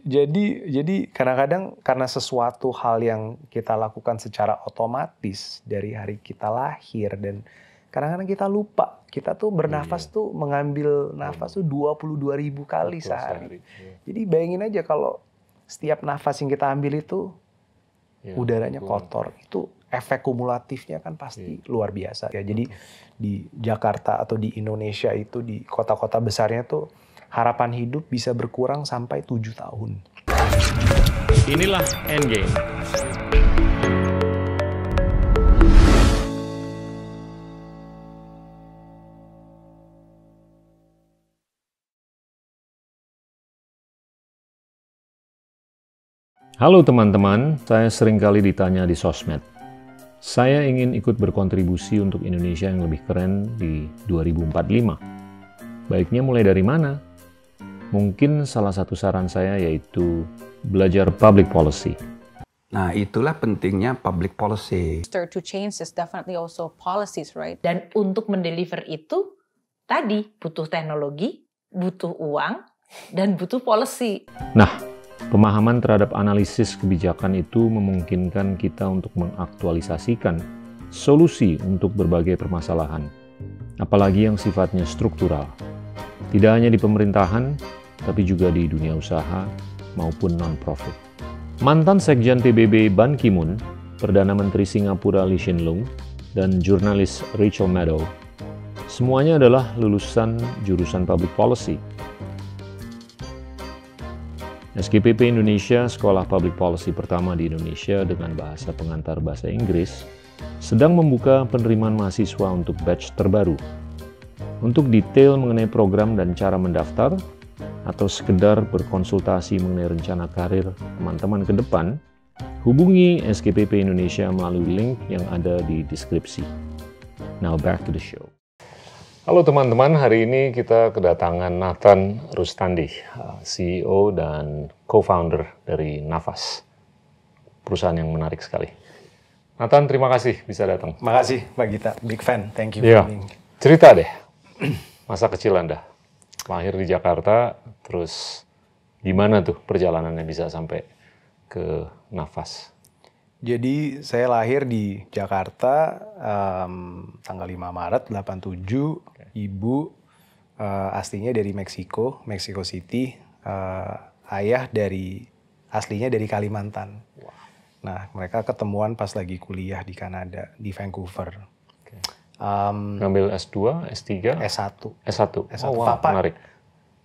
Jadi kadang-kadang karena sesuatu hal yang kita lakukan secara otomatis dari hari kita lahir, dan kadang-kadang kita lupa. Kita tuh bernafas tuh mengambil nafas tuh 22.000 kali sehari. Jadi bayangin aja kalau setiap nafas yang kita ambil itu udaranya kotor. Itu efek kumulatifnya kan pasti luar biasa. Ya, jadi di Jakarta atau di Indonesia itu, di kota-kota besarnya tuh harapan hidup bisa berkurang sampai 7 tahun. Inilah Endgame. Halo teman-teman, saya sering kali ditanya di sosmed. Saya ingin ikut berkontribusi untuk Indonesia yang lebih keren di 2045. Baiknya mulai dari mana? Mungkin salah satu saran saya yaitu belajar public policy. Nah, itulah pentingnya public policy. To change is definitely also policies, right? Dan untuk mendeliver itu, tadi butuh teknologi, butuh uang, dan butuh policy. Nah, pemahaman terhadap analisis kebijakan itu memungkinkan kita untuk mengaktualisasikan solusi untuk berbagai permasalahan, apalagi yang sifatnya struktural. Tidak hanya di pemerintahan, tapi juga di dunia usaha maupun non-profit. Mantan Sekjen PBB Ban Ki-moon, Perdana Menteri Singapura Lee Hsien Loong, dan jurnalis Rachel Maddow, semuanya adalah lulusan jurusan Public Policy. SKPP Indonesia, sekolah Public Policy pertama di Indonesia dengan bahasa pengantar bahasa Inggris, sedang membuka penerimaan mahasiswa untuk batch terbaru. Untuk detail mengenai program dan cara mendaftar, atau sekedar berkonsultasi mengenai rencana karir teman-teman ke depan, hubungi SKPP Indonesia melalui link yang ada di deskripsi. Now back to the show. Halo teman-teman, hari ini kita kedatangan Nathan Rustandi, CEO dan co-founder dari Nafas, perusahaan yang menarik sekali. Nathan, terima kasih bisa datang. Makasih Pak Gita, big fan, thank you for being. Cerita deh, masa kecil Anda, lahir di Jakarta, terus gimana tuh perjalanannya bisa sampai ke Nafas? Jadi saya lahir di Jakarta tanggal 5 Maret 87. Ibu aslinya dari Meksiko City. Ayah aslinya dari Kalimantan. Nah, mereka ketemuan pas lagi kuliah di Kanada, di Vancouver. Ngambil S2, S3? S1. Oh, wow, menarik.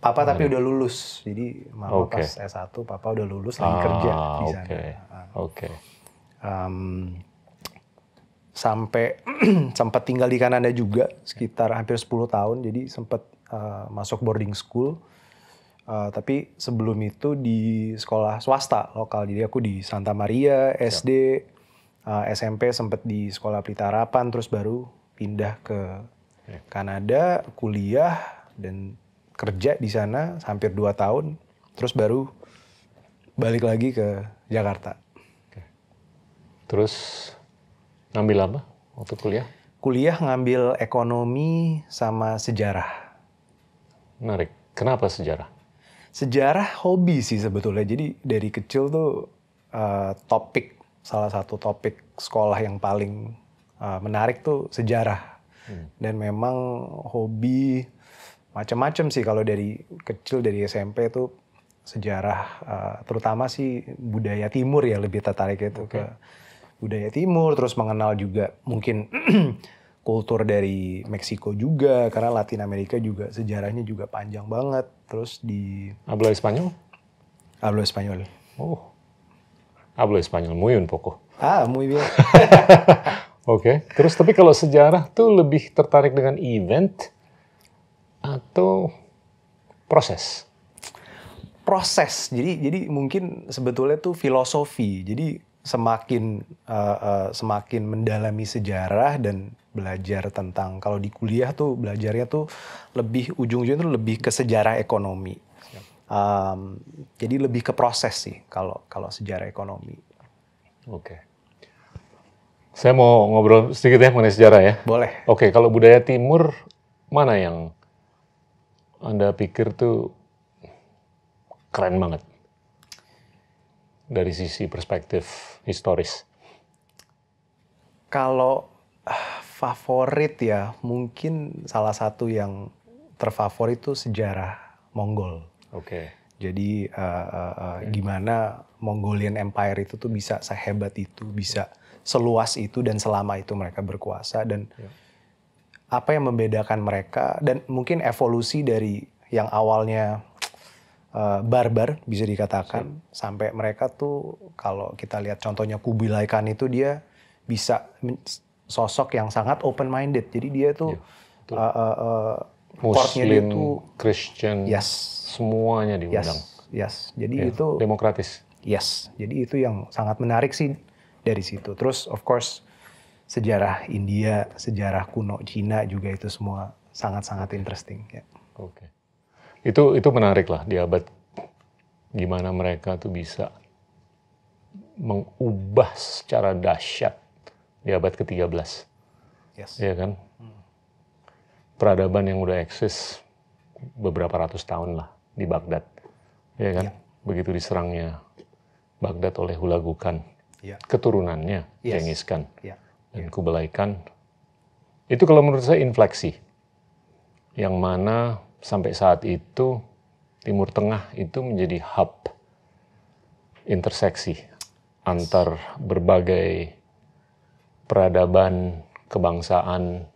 Papa tapi udah lulus, jadi mama pas S1, papa udah lulus lagi kerja di sana. Sampai sempat tinggal di Kanada juga sekitar hampir 10 tahun, jadi sempat masuk boarding school. Tapi sebelum itu di sekolah swasta lokal, jadi aku di Santa Maria, SD, SMP sempat di sekolah Pelita Harapan, terus baru pindah ke Kanada, kuliah dan kerja di sana hampir 2 tahun, terus baru balik lagi ke Jakarta. Terus ngambil apa waktu kuliah? Kuliah ngambil ekonomi sama sejarah. Menarik. Kenapa sejarah? Sejarah hobi sih sebetulnya. Jadi dari kecil tuh salah satu topik sekolah yang paling menarik tuh sejarah. Dan memang hobi macam-macam sih, kalau dari kecil, dari SMP tuh sejarah, terutama sih budaya timur ya, lebih tertarik itu ke budaya timur, terus mengenal juga mungkin kultur dari Meksiko juga, karena Latin Amerika juga sejarahnya juga panjang banget. Terus di Habla Español? Hablo Español. Oh, hablo Español muy un poco. Muy bien. Oke. Terus tapi kalau sejarah tuh lebih tertarik dengan event atau proses? Proses. Jadi mungkin sebetulnya tuh filosofi. Jadi semakin mendalami sejarah dan belajar tentang, kalau di kuliah tuh belajarnya tuh lebih ujung-ujungnya tuh lebih ke sejarah ekonomi. Jadi lebih ke proses sih kalau sejarah ekonomi. Oke. Saya mau ngobrol sedikit ya mengenai sejarah ya. Boleh. Oke, kalau budaya timur mana yang Anda pikir tuh keren banget? dari sisi perspektif historis? Kalau favorit ya, mungkin salah satu yang terfavorit itu sejarah Mongol. Oke. Jadi gimana Mongolian Empire itu tuh bisa sehebat itu, bisa seluas itu dan selama itu mereka berkuasa, dan apa yang membedakan mereka, dan mungkin evolusi dari yang awalnya barbar bisa dikatakan sampai mereka tuh, kalau kita lihat contohnya Kubilai Khan itu, dia bisa sosok yang sangat open minded. Jadi dia tuh courtnya dia Muslim, tuh Christian, yes, semuanya diundang. yes. Jadi itu demokratis. yes. Jadi itu yang sangat menarik sih dari situ. Terus of course sejarah India, sejarah kuno Cina juga, itu semua sangat-sangat interesting ya. Oke. Itu menarik lah di abad, gimana mereka tuh bisa mengubah secara dahsyat di abad ke-13. Yes. Iya kan? Peradaban yang udah eksis beberapa ratus tahun lah di Baghdad. Iya kan? Begitu diserangnya Baghdad oleh Hulagu Khan, keturunannya Genghis Khan dan Kublai Khan, itu kalau menurut saya infleksi. Yang mana sampai saat itu Timur Tengah itu menjadi hub interseksi antar berbagai peradaban, kebangsaan,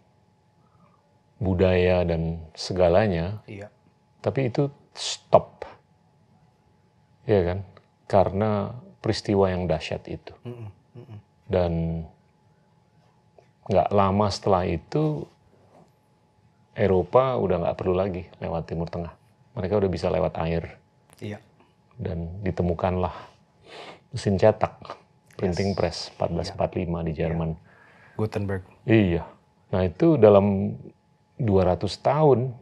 budaya, dan segalanya. Tapi itu stop. Ya kan? Karena peristiwa yang dahsyat itu. Dan nggak lama setelah itu, Eropa udah nggak perlu lagi lewat Timur Tengah. Mereka udah bisa lewat air. Dan ditemukanlah mesin cetak, printing press 1445 di Jerman. Gutenberg. Iya. Nah itu dalam 200 tahun,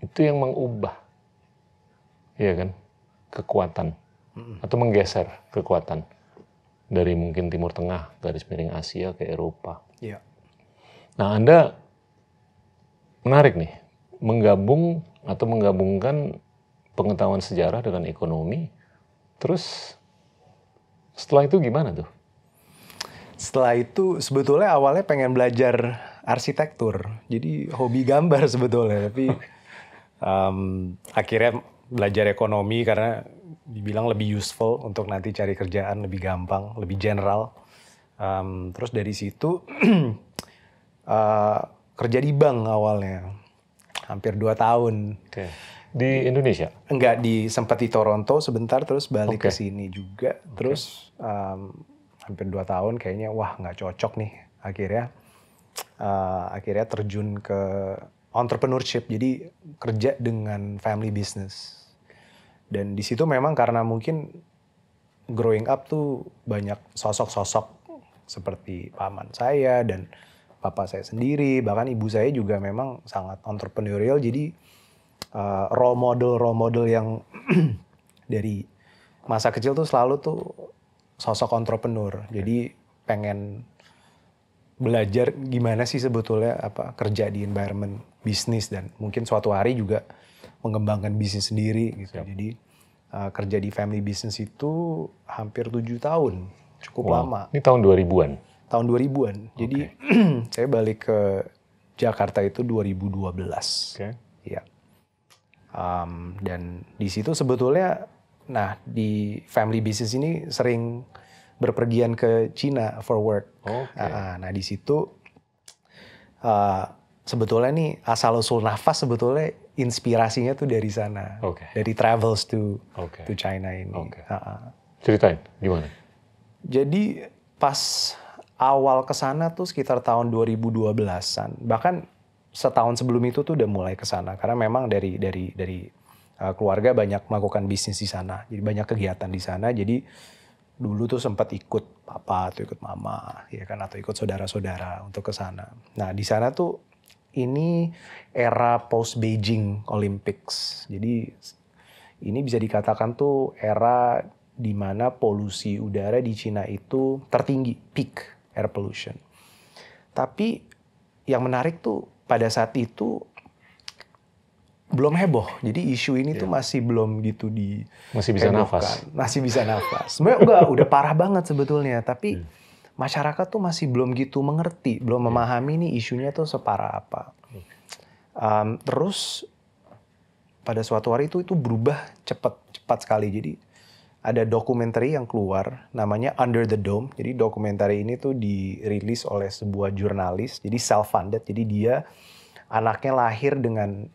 itu yang mengubah, iya kan, kekuatan. Atau menggeser kekuatan. Dari mungkin Timur Tengah, garis miring Asia ke Eropa. Nah Anda menarik nih, menggabungkan pengetahuan sejarah dengan ekonomi. Terus setelah itu gimana tuh? Setelah itu sebetulnya awalnya pengen belajar arsitektur, jadi hobi gambar sebetulnya, tapi akhirnya belajar ekonomi karena dibilang lebih useful untuk nanti cari kerjaan, lebih gampang, lebih general. Terus dari situ kerja di bank awalnya, hampir 2 tahun. Di Indonesia? Enggak, sempat di Toronto sebentar, terus balik ke sini juga. Terus hampir 2 tahun kayaknya wah nggak cocok nih. Akhirnya terjun ke entrepreneurship, jadi kerja dengan family business. Dan di situ memang karena mungkin growing up tuh banyak sosok-sosok seperti paman saya dan papa saya sendiri, bahkan ibu saya juga memang sangat entrepreneurial. Jadi role model yang dari masa kecil tuh selalu tuh sosok entrepreneur. Jadi pengen belajar gimana sih sebetulnya kerja di environment bisnis, dan mungkin suatu hari juga mengembangkan bisnis sendiri gitu. Jadi kerja di family business itu hampir 7 tahun, cukup lama. Ini tahun 2000-an? Tahun 2000-an. Jadi saya balik ke Jakarta itu 2012. Ya. Dan di situ sebetulnya, nah di family business ini sering berpergian ke Cina for work. Nah di situ sebetulnya nih asal-usul nafas sebetulnya inspirasinya tuh dari sana, dari travels to China ini. Ceritain gimana? Jadi pas awal ke sana tuh sekitar tahun 2012-an, bahkan setahun sebelum itu tuh udah mulai ke sana karena memang dari keluarga banyak melakukan bisnis di sana, jadi banyak kegiatan di sana. Jadi dulu tuh sempat ikut papa atau ikut mama, ya kan, atau ikut saudara-saudara untuk ke sana. Nah di sana tuh ini era post Beijing Olympics, jadi ini bisa dikatakan tuh era di mana polusi udara di Cina itu tertinggi, peak air pollution. Tapi yang menarik tuh pada saat itu belum heboh. Jadi isu ini tuh masih belum gitu Masih bisa hebohkan. nafas. Masih bisa nafas. Sebenarnya enggak, udah parah banget sebetulnya. Tapi masyarakat tuh masih belum gitu mengerti, belum memahami nih isunya tuh separah apa. Terus pada suatu hari itu berubah cepat sekali. Jadi ada dokumenter yang keluar namanya Under the Dome. Jadi dokumenter ini tuh dirilis oleh sebuah jurnalis. Jadi self-funded. Jadi dia anaknya lahir dengan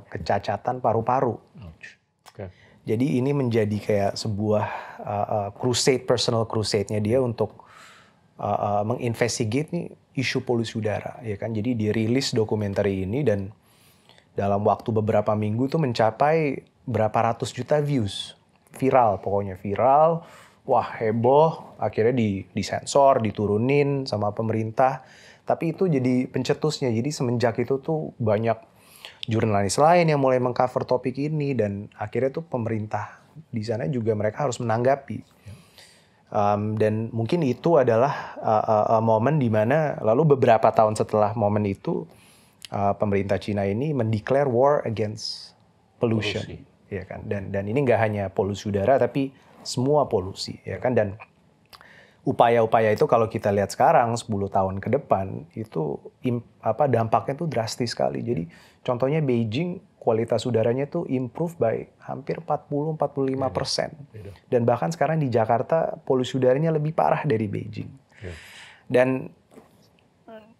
kecacatan paru-paru. Okay. Jadi ini menjadi kayak sebuah crusade, personal crusade-nya dia untuk menginvestigate nih isu polusi udara, ya kan? Jadi dirilis dokumenter ini dan dalam waktu beberapa minggu tuh mencapai berapa ratus juta views, viral, pokoknya viral. Wah, heboh, akhirnya disensor, diturunin sama pemerintah. Tapi itu jadi pencetusnya. Jadi semenjak itu tuh banyak jurnalis lain yang mulai mengcover topik ini dan akhirnya tuh pemerintah di sana juga mereka harus menanggapi. Dan mungkin itu adalah momen di mana lalu beberapa tahun setelah momen itu pemerintah Cina ini mendeklar war against pollution, ya kan? Dan ini nggak hanya polusi udara tapi semua polusi, ya kan? Dan upaya-upaya itu kalau kita lihat sekarang 10 tahun ke depan itu dampaknya tuh drastis sekali. Jadi contohnya Beijing kualitas udaranya tuh improve by hampir 40-45%. Dan bahkan sekarang di Jakarta polusi udaranya lebih parah dari Beijing. Dan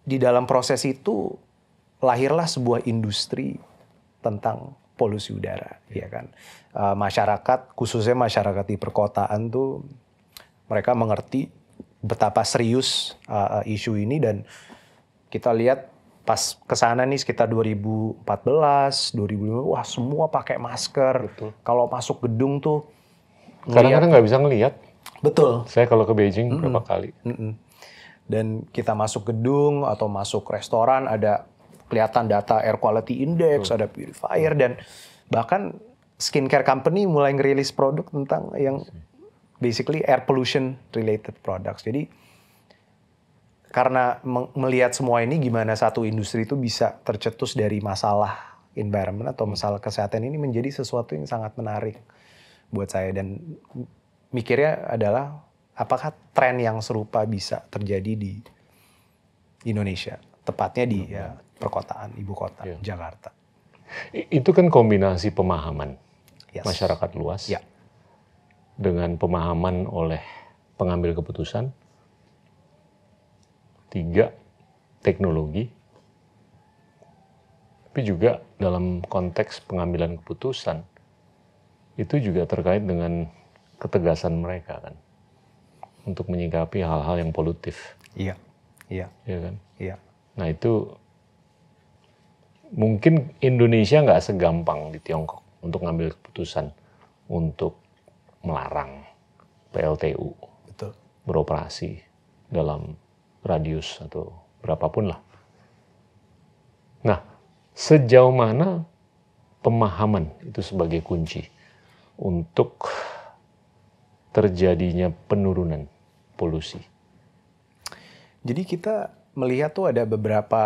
di dalam proses itu lahirlah sebuah industri tentang polusi udara, ya kan? Masyarakat, khususnya masyarakat di perkotaan tuh mereka mengerti betapa serius isu ini dan kita lihat pas kesana nih sekitar 2014, 2015, wah semua pakai masker. Kalau masuk gedung tuh kadang-kadang nggak bisa ngelihat. Betul. Saya kalau ke Beijing berapa kali. Dan kita masuk gedung atau masuk restoran ada kelihatan data air quality index, ada purifier dan bahkan skincare company mulai ngerilis produk tentang yang basically air pollution related products. Jadi karena melihat semua ini gimana satu industri itu bisa tercetus dari masalah environment atau masalah kesehatan ini menjadi sesuatu yang sangat menarik buat saya dan mikirnya adalah apakah tren yang serupa bisa terjadi di Indonesia, tepatnya di perkotaan ibu kota Jakarta. Itu kan kombinasi pemahaman masyarakat luas. Dengan pemahaman oleh pengambil keputusan. 3, teknologi. Tapi juga dalam konteks pengambilan keputusan, itu juga terkait dengan ketegasan mereka kan. Untuk menyikapi hal-hal yang polutif. Iya kan? Iya. Nah itu, mungkin Indonesia nggak segampang di Tiongkok untuk ngambil keputusan untuk melarang PLTU beroperasi dalam radius atau berapapun lah. Nah, sejauh mana pemahaman itu sebagai kunci untuk terjadinya penurunan polusi? Jadi kita melihat tuh ada beberapa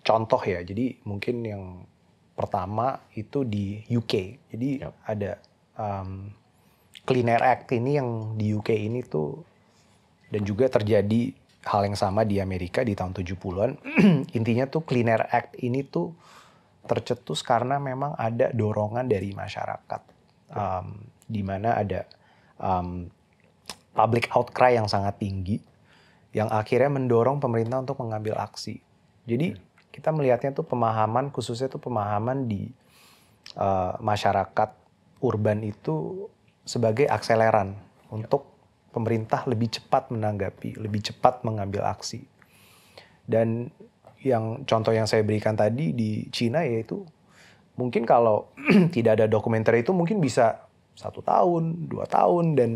contoh ya. Jadi mungkin yang pertama itu di UK. Jadi ada Clean Air Act ini yang di UK ini tuh dan juga terjadi hal yang sama di Amerika di tahun 70-an. Intinya tuh Clean Air Act ini tuh tercetus karena memang ada dorongan dari masyarakat. Di mana ada public outcry yang sangat tinggi yang akhirnya mendorong pemerintah untuk mengambil aksi. Jadi kita melihatnya tuh pemahaman, khususnya tuh pemahaman di masyarakat urban itu sebagai akseleran untuk pemerintah lebih cepat menanggapi, lebih cepat mengambil aksi. Dan yang contoh yang saya berikan tadi di Cina yaitu mungkin kalau tidak ada dokumenter itu mungkin bisa 1 tahun, 2 tahun dan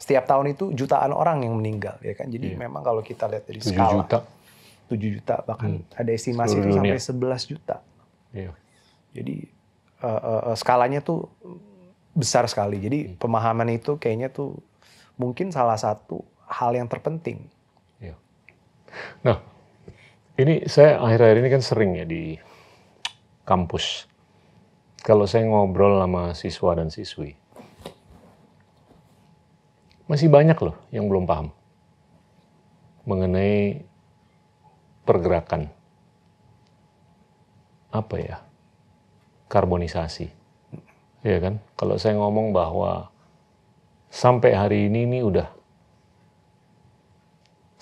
setiap tahun itu jutaan orang yang meninggal ya kan. Jadi memang kalau kita lihat dari 7 skala juta. 7 juta bahkan ada estimasi itu sampai 11 juta. Jadi skalanya tuh besar sekali. Jadi pemahaman itu kayaknya tuh mungkin salah satu hal yang terpenting. Nah, ini saya akhir-akhir ini kan sering ya kampus, kalau saya ngobrol sama siswa dan siswi, masih banyak loh yang belum paham mengenai pergerakan karbonisasi. Ya kan? Kalau saya ngomong bahwa sampai hari ini udah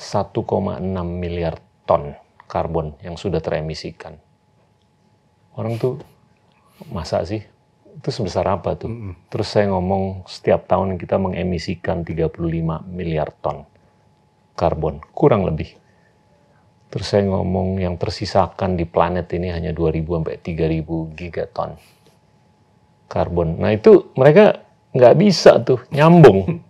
1,6 miliar ton karbon yang sudah teremisikan. Orang tuh, masa sih? Itu sebesar apa tuh? Terus saya ngomong setiap tahun kita mengemisikan 35 miliar ton karbon, kurang lebih. Terus saya ngomong yang tersisakan di planet ini hanya 2.000 sampai 3.000 gigaton karbon. Nah itu mereka nggak bisa tuh nyambung.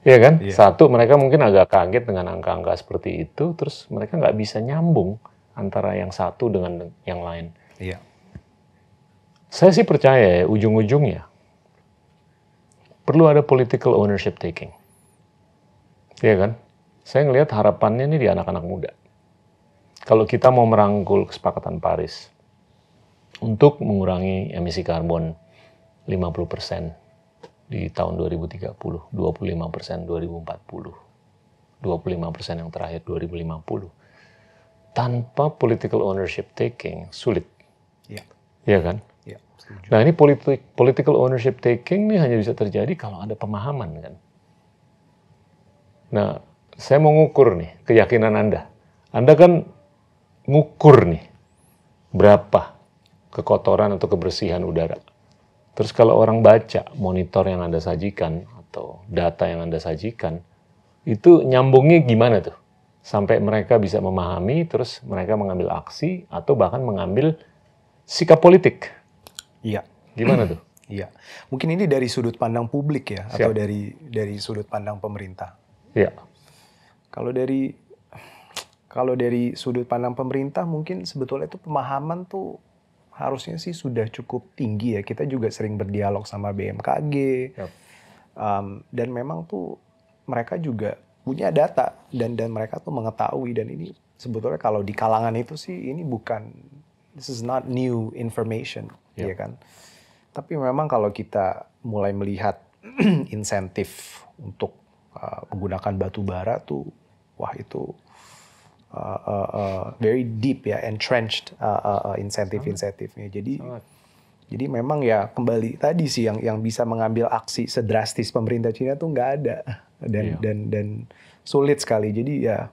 Ya kan? Iya. Satu, mereka mungkin agak kaget dengan angka-angka seperti itu, terus mereka nggak bisa nyambung antara yang satu dengan yang lain. Iya. Saya sih percaya ya, ujung-ujungnya perlu ada political ownership taking. Ya kan? Saya ngelihat harapannya ini di anak-anak muda. Kalau kita mau merangkul kesepakatan Paris untuk mengurangi emisi karbon 50% di tahun 2030, 25% 2040, 25% yang terakhir 2050. Tanpa political ownership taking, sulit. Iya. Iya kan? Iya, setuju. Nah ini political ownership taking ini hanya bisa terjadi kalau ada pemahaman kan. Nah, saya mau ngukur nih keyakinan Anda. Anda kan ngukur nih berapa kekotoran atau kebersihan udara. Terus kalau orang baca monitor yang Anda sajikan atau data yang Anda sajikan, itu nyambungnya gimana tuh? Sampai mereka bisa memahami, terus mereka mengambil aksi atau bahkan mengambil sikap politik. Iya. Gimana tuh? Iya. Mungkin ini dari sudut pandang publik ya, atau Siap. dari sudut pandang pemerintah. Iya. Kalau dari sudut pandang pemerintah mungkin sebetulnya itu pemahaman tuh harusnya sih sudah cukup tinggi ya. Kita juga sering berdialog sama BMKG. Yap. Dan memang tuh mereka juga punya data dan mereka tuh mengetahui, dan ini sebetulnya kalau di kalangan itu sih ini bukan, this is not new information, Yap. ya kan. Tapi memang kalau kita mulai melihat insentif untuk menggunakan batu bara tuh, wah itu very deep ya, entrenched insentif-insentifnya. Jadi memang ya kembali tadi sih yang bisa mengambil aksi sedrastis pemerintah Cina tuh nggak ada, dan sulit sekali. Jadi ya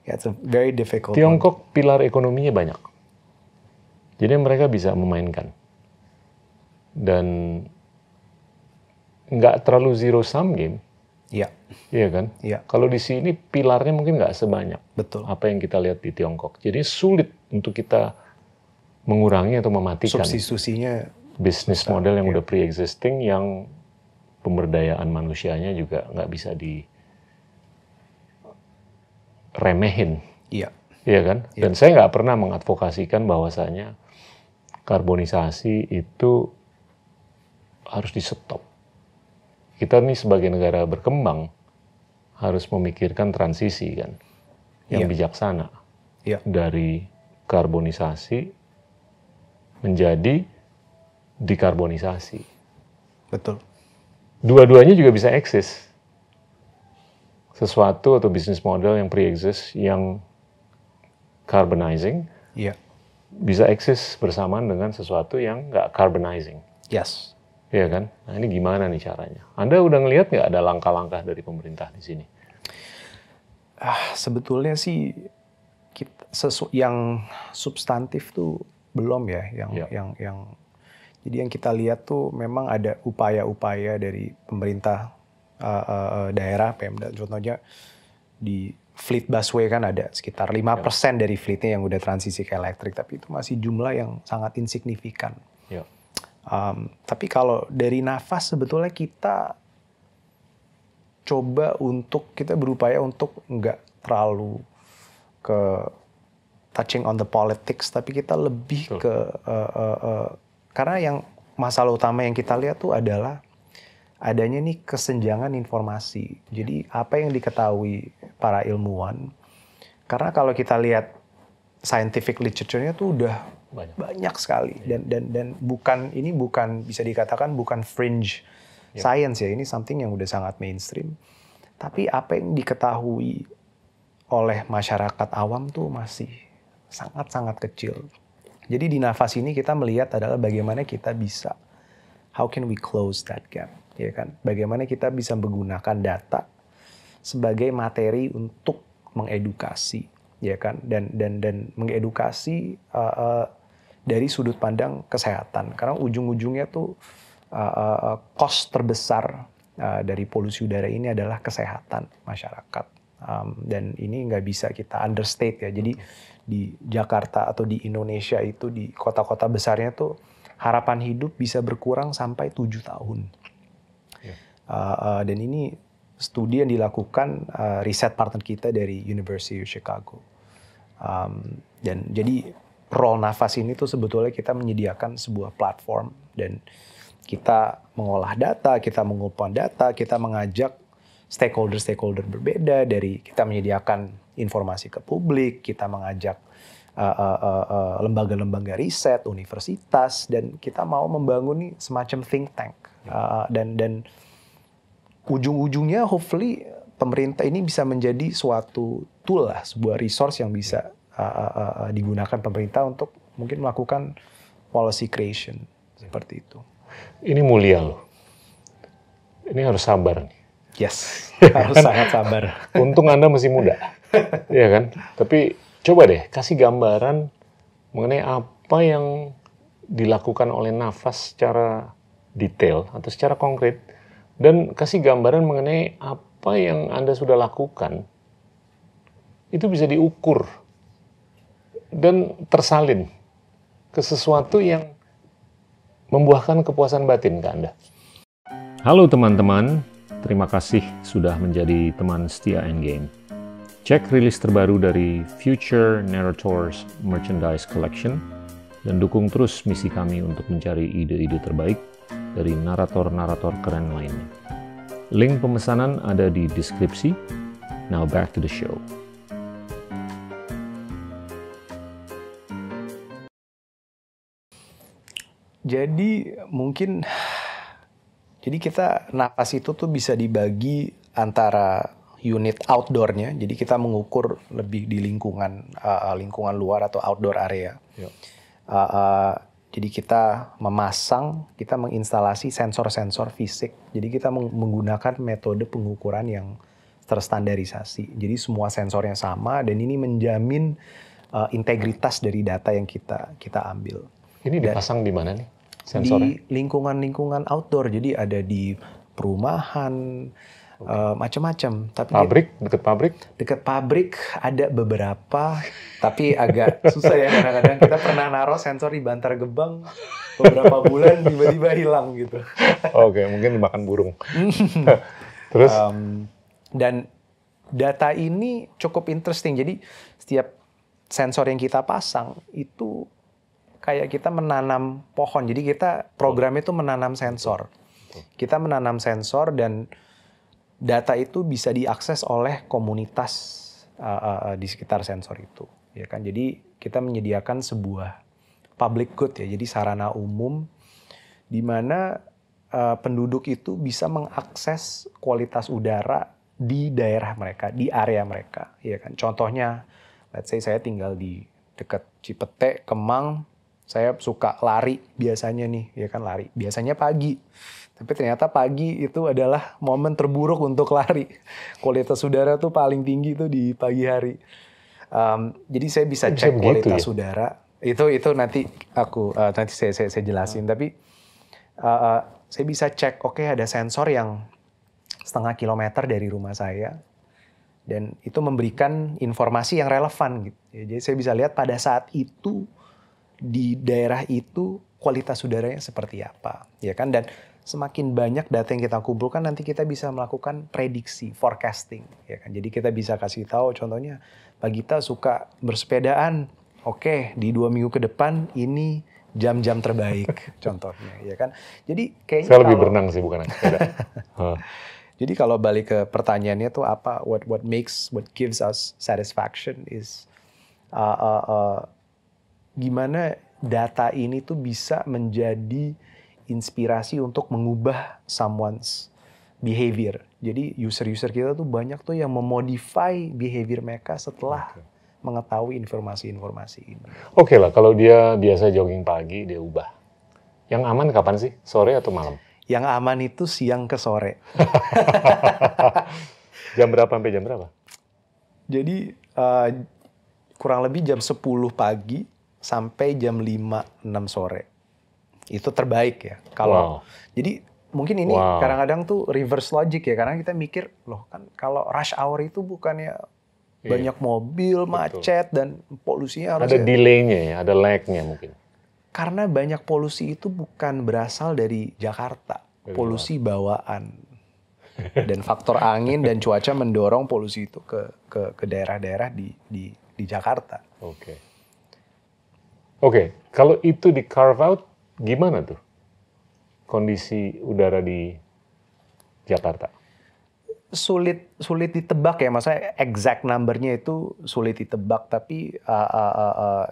it's a very difficult. Tiongkok pilar ekonominya banyak. Jadi mereka bisa memainkan. Dan nggak terlalu zero sum game. Iya. Iya kan? Iya. Kalau di sini pilarnya mungkin nggak sebanyak. Betul. Apa yang kita lihat di Tiongkok. Jadi sulit untuk kita mengurangi atau mematikan Substitusinya bisnis susah, model yang iya. udah pre-existing, yang pemberdayaan manusianya juga nggak bisa diremehin. iya. Iya kan? Dan saya nggak pernah mengadvokasikan bahwasanya karbonisasi itu harus di-stop. Kita nih sebagai negara berkembang harus memikirkan transisi kan, yang bijaksana Iya. dari karbonisasi menjadi dikarbonisasi. Betul. Dua-duanya juga bisa eksis. Sesuatu atau bisnis model yang pre-exist, yang carbonizing, Iya. bisa eksis bersamaan dengan sesuatu yang nggak carbonizing. Yes. Iya kan? Nah ini gimana nih caranya? Anda udah ngelihat nggak ada langkah-langkah dari pemerintah di sini? Sebetulnya sih yang substantif tuh belum ya, jadi yang kita lihat tuh memang ada upaya-upaya dari pemerintah daerah, Pemda. Contohnya di fleet busway kan ada sekitar 5% dari fleetnya yang udah transisi ke elektrik, tapi itu masih jumlah yang sangat insignifikan. Ya. Tapi kalau dari nafas sebetulnya kita berupaya untuk nggak terlalu ke touching on the politics, tapi kita lebih ke karena yang masalah utama yang kita lihat tuh adalah adanya nih kesenjangan informasi. Jadi apa yang diketahui para ilmuwan, karena kalau kita lihat scientific literature-nya tuh banyak sekali. Dan bukan bisa dikatakan bukan fringe science ya, ini something yang udah sangat mainstream. Tapi apa yang diketahui oleh masyarakat awam tuh masih sangat-sangat kecil. Jadi di nafas ini kita melihat adalah bagaimana kita bisa, how can we close that gap, ya kan? Bagaimana kita bisa menggunakan data sebagai materi untuk mengedukasi, ya kan? Dan mengedukasi dari sudut pandang kesehatan, karena ujung-ujungnya tuh cost terbesar dari polusi udara ini adalah kesehatan masyarakat. Dan ini nggak bisa kita understate ya. Jadi di Jakarta atau di Indonesia itu, di kota-kota besarnya tuh harapan hidup bisa berkurang sampai 7 tahun. Dan ini studi yang dilakukan riset partner kita dari University of Chicago. Dan jadi role nafas ini tuh sebetulnya kita menyediakan sebuah platform dan kita mengolah data, kita mengumpulkan data, kita mengajak stakeholder berbeda, dari kita menyediakan informasi ke publik, kita mengajak lembaga-lembaga riset, universitas, dan kita mau membangun nih semacam think tank. Dan ujung-ujungnya hopefully pemerintah ini bisa menjadi suatu tool lah, sebuah resource yang bisa digunakan pemerintah untuk mungkin melakukan policy creation seperti itu. Ini mulia loh. Ini harus sabar nih. Yes, harus sangat sabar. Untung Anda masih muda, ya kan? Tapi coba deh kasih gambaran mengenai apa yang dilakukan oleh Nafas secara detail atau secara konkret, dan kasih gambaran mengenai apa yang Anda sudah lakukan. Itu bisa diukur dan tersalin ke sesuatu yang membuahkan kepuasan batin ke Anda. Halo teman-teman, terima kasih sudah menjadi teman setia Endgame. Cek rilis terbaru dari Future Narrators Merchandise Collection dan dukung terus misi kami untuk mencari ide-ide terbaik dari narator-narator keren lainnya. Link pemesanan ada di deskripsi. Now back to the show. Jadi kita nafas itu tuh bisa dibagi antara unit outdoornya, jadi kita mengukur lebih di lingkungan luar atau outdoor area. Jadi kita menginstalasi sensor-sensor fisik. Jadi kita menggunakan metode pengukuran yang terstandarisasi. Jadi semua sensornya sama dan ini menjamin integritas dari data yang kita ambil. Ini dipasang di mana nih sensornya? Di lingkungan outdoor, jadi ada di perumahan, macam-macam. Dekat pabrik ada beberapa, tapi agak susah ya kadang-kadang. Kita pernah naruh sensor di Bantar Gebang beberapa bulan tiba-tiba hilang gitu. Oke, mungkin dimakan burung. Terus? Dan data ini cukup interesting. Jadi setiap sensor yang kita pasang itu kayak kita menanam pohon. Jadi kita programnya itu menanam sensor. Kita menanam sensor dan data itu bisa diakses oleh komunitas di sekitar sensor itu, ya kan? Jadi kita menyediakan sebuah public good ya, jadi sarana umum di mana penduduk itu bisa mengakses kualitas udara di daerah mereka, di area mereka, ya kan? Contohnya, let's say saya tinggal di dekat Cipete, Kemang, saya suka lari biasanya nih, ya kan, lari. Biasanya pagi. Tapi ternyata pagi itu adalah momen terburuk untuk lari. Kualitas udara tuh paling tinggi tuh di pagi hari. Jadi saya bisa cek kualitas udara. Itu nanti saya jelasin. Tapi saya bisa cek, oke, ada sensor yang 0,5 kilometer dari rumah saya. Dan itu memberikan informasi yang relevan gitu. Jadi saya bisa lihat pada saat itu di daerah itu kualitas udaranya seperti apa, ya kan? Dan semakin banyak data yang kita kumpulkan, nanti kita bisa melakukan prediksi, forecasting, ya kan? Jadi kita bisa kasih tahu, contohnya, Pak Gita suka bersepedaan, oke, di 2 minggu ke depan ini jam-jam terbaik, contohnya, ya kan? Jadi kayaknya saya lebih berenang sih, bukan sepeda. Jadi kalau balik ke pertanyaannya tuh apa? What gives us satisfaction is gimana data ini tuh bisa menjadi inspirasi untuk mengubah someone's behavior. Jadi user-user kita tuh banyak tuh yang memodify behavior mereka setelah mengetahui informasi-informasi ini. Oke lah, kalau dia biasa jogging pagi, dia ubah. Yang aman kapan sih? Sore atau malam? Yang aman itu siang ke sore. Jam berapa sampai jam berapa? Jadi kurang lebih jam 10 pagi sampai jam 5-6 sore. Itu terbaik ya. Kalau jadi mungkin ini kadang-kadang tuh reverse logic ya, karena kita mikir loh kan kalau rush hour itu bukannya banyak mobil, macet dan polusinya harus ada delay-nya ya, ada lag-nya mungkin. Karena banyak polusi itu bukan berasal dari Jakarta, polusi bawaan. Dan faktor angin dan cuaca mendorong polusi itu ke daerah-daerah di Jakarta. Oke, kalau itu di carve out, gimana tuh kondisi udara di Jakarta? Sulit ditebak ya, maksudnya exact number-nya itu sulit ditebak, tapi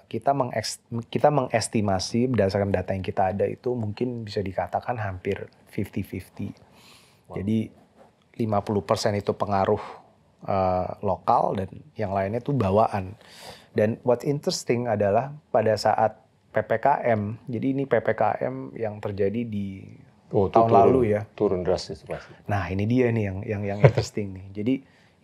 kita mengestimasi berdasarkan data yang kita ada itu mungkin bisa dikatakan hampir 50-50. Jadi 50% itu pengaruh lokal dan yang lainnya itu bawaan. Dan what's interesting adalah pada saat PPKM, jadi ini PPKM yang terjadi di tahun lalu ya. Turun drastis pasti. Nah ini dia nih yang interesting nih. Jadi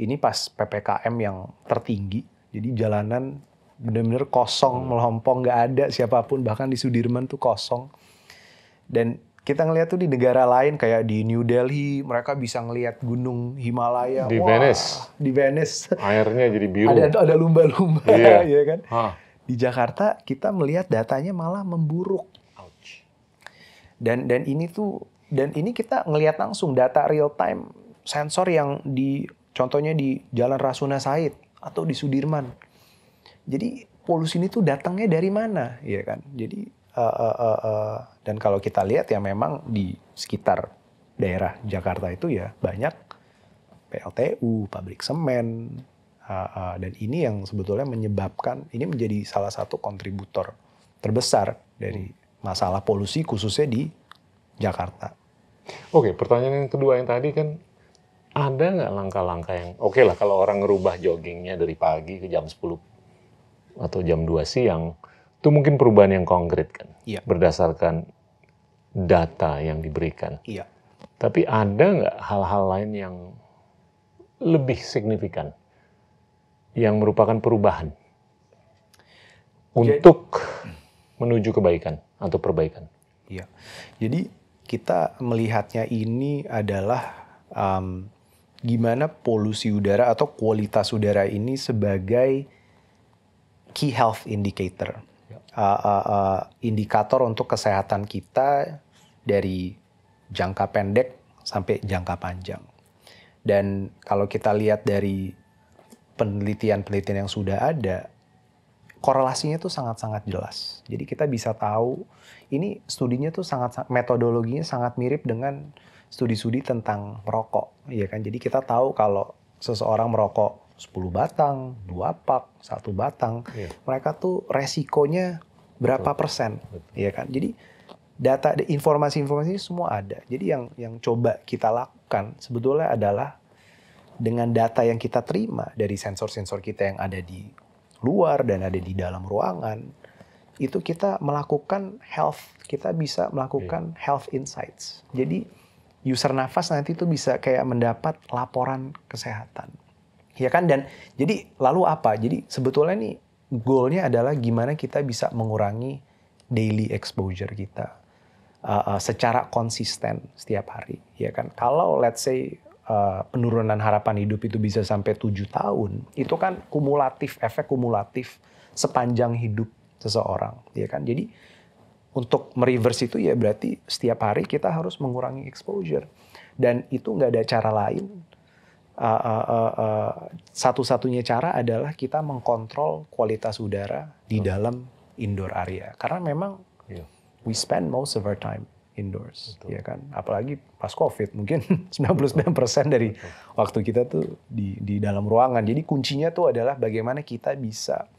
ini pas PPKM yang tertinggi, jadi jalanan benar-benar kosong, melompong, nggak ada siapapun, bahkan di Sudirman tuh kosong. Dan kita ngelihat tuh di negara lain kayak di New Delhi, mereka bisa ngelihat gunung Himalaya. Di Venice. Di Venice. Airnya jadi biru. Ada lumba-lumba, ya kan? Di Jakarta kita melihat datanya malah memburuk. Dan ini kita ngelihat langsung data real time sensor yang contohnya di Jalan Rasuna Said atau di Sudirman. Jadi polusi ini tuh datangnya dari mana, ya kan? Jadi dan kalau kita lihat ya memang di sekitar daerah Jakarta itu ya banyak PLTU, pabrik semen, dan ini yang sebetulnya menyebabkan ini menjadi salah satu kontributor terbesar dari masalah polusi khususnya di Jakarta. Oke, pertanyaan yang kedua yang tadi kan, ada nggak langkah-langkah yang oke lah kalau orang ngerubah joggingnya dari pagi ke jam 10 atau jam 2 siang, itu mungkin perubahan yang konkret kan, berdasarkan data yang diberikan. Iya. Tapi ada nggak hal-hal lain yang lebih signifikan, yang merupakan perubahan untuk menuju kebaikan atau perbaikan? Iya. Jadi kita melihatnya ini adalah gimana polusi udara atau kualitas udara ini sebagai key health indicator. Indikator untuk kesehatan kita dari jangka pendek sampai jangka panjang. Dan kalau kita lihat dari penelitian-penelitian yang sudah ada, korelasinya tuh sangat-sangat jelas. Jadi kita bisa tahu, ini studinya tuh metodologinya sangat mirip dengan studi-studi tentang merokok, ya kan? Jadi kita tahu kalau seseorang merokok 10 batang, 2 pak, 1 batang, mereka tuh resikonya berapa persen, ya kan? Jadi data, informasi-informasi semua ada. Jadi yang coba kita lakukan sebetulnya adalah dengan data yang kita terima dari sensor-sensor kita yang ada di luar dan ada di dalam ruangan, itu kita melakukan kita bisa melakukan health insights. Jadi user nafas nanti tuh bisa kayak mendapat laporan kesehatan. Ya kan? Dan jadi lalu apa? Jadi sebetulnya nih goalnya adalah gimana kita bisa mengurangi daily exposure kita secara konsisten setiap hari. Ya kan? Kalau let's say penurunan harapan hidup itu bisa sampai 7 tahun, itu kan efek kumulatif sepanjang hidup seseorang, ya kan? Jadi untuk mereverse itu ya berarti setiap hari kita harus mengurangi exposure, dan itu nggak ada cara lain. Satu-satunya cara adalah kita mengkontrol kualitas udara di dalam indoor area, karena memang we spend most of our time indoors, ya kan? Apalagi pas COVID, mungkin 99% dari waktu kita tuh di dalam ruangan. Jadi kuncinya tuh adalah bagaimana kita bisa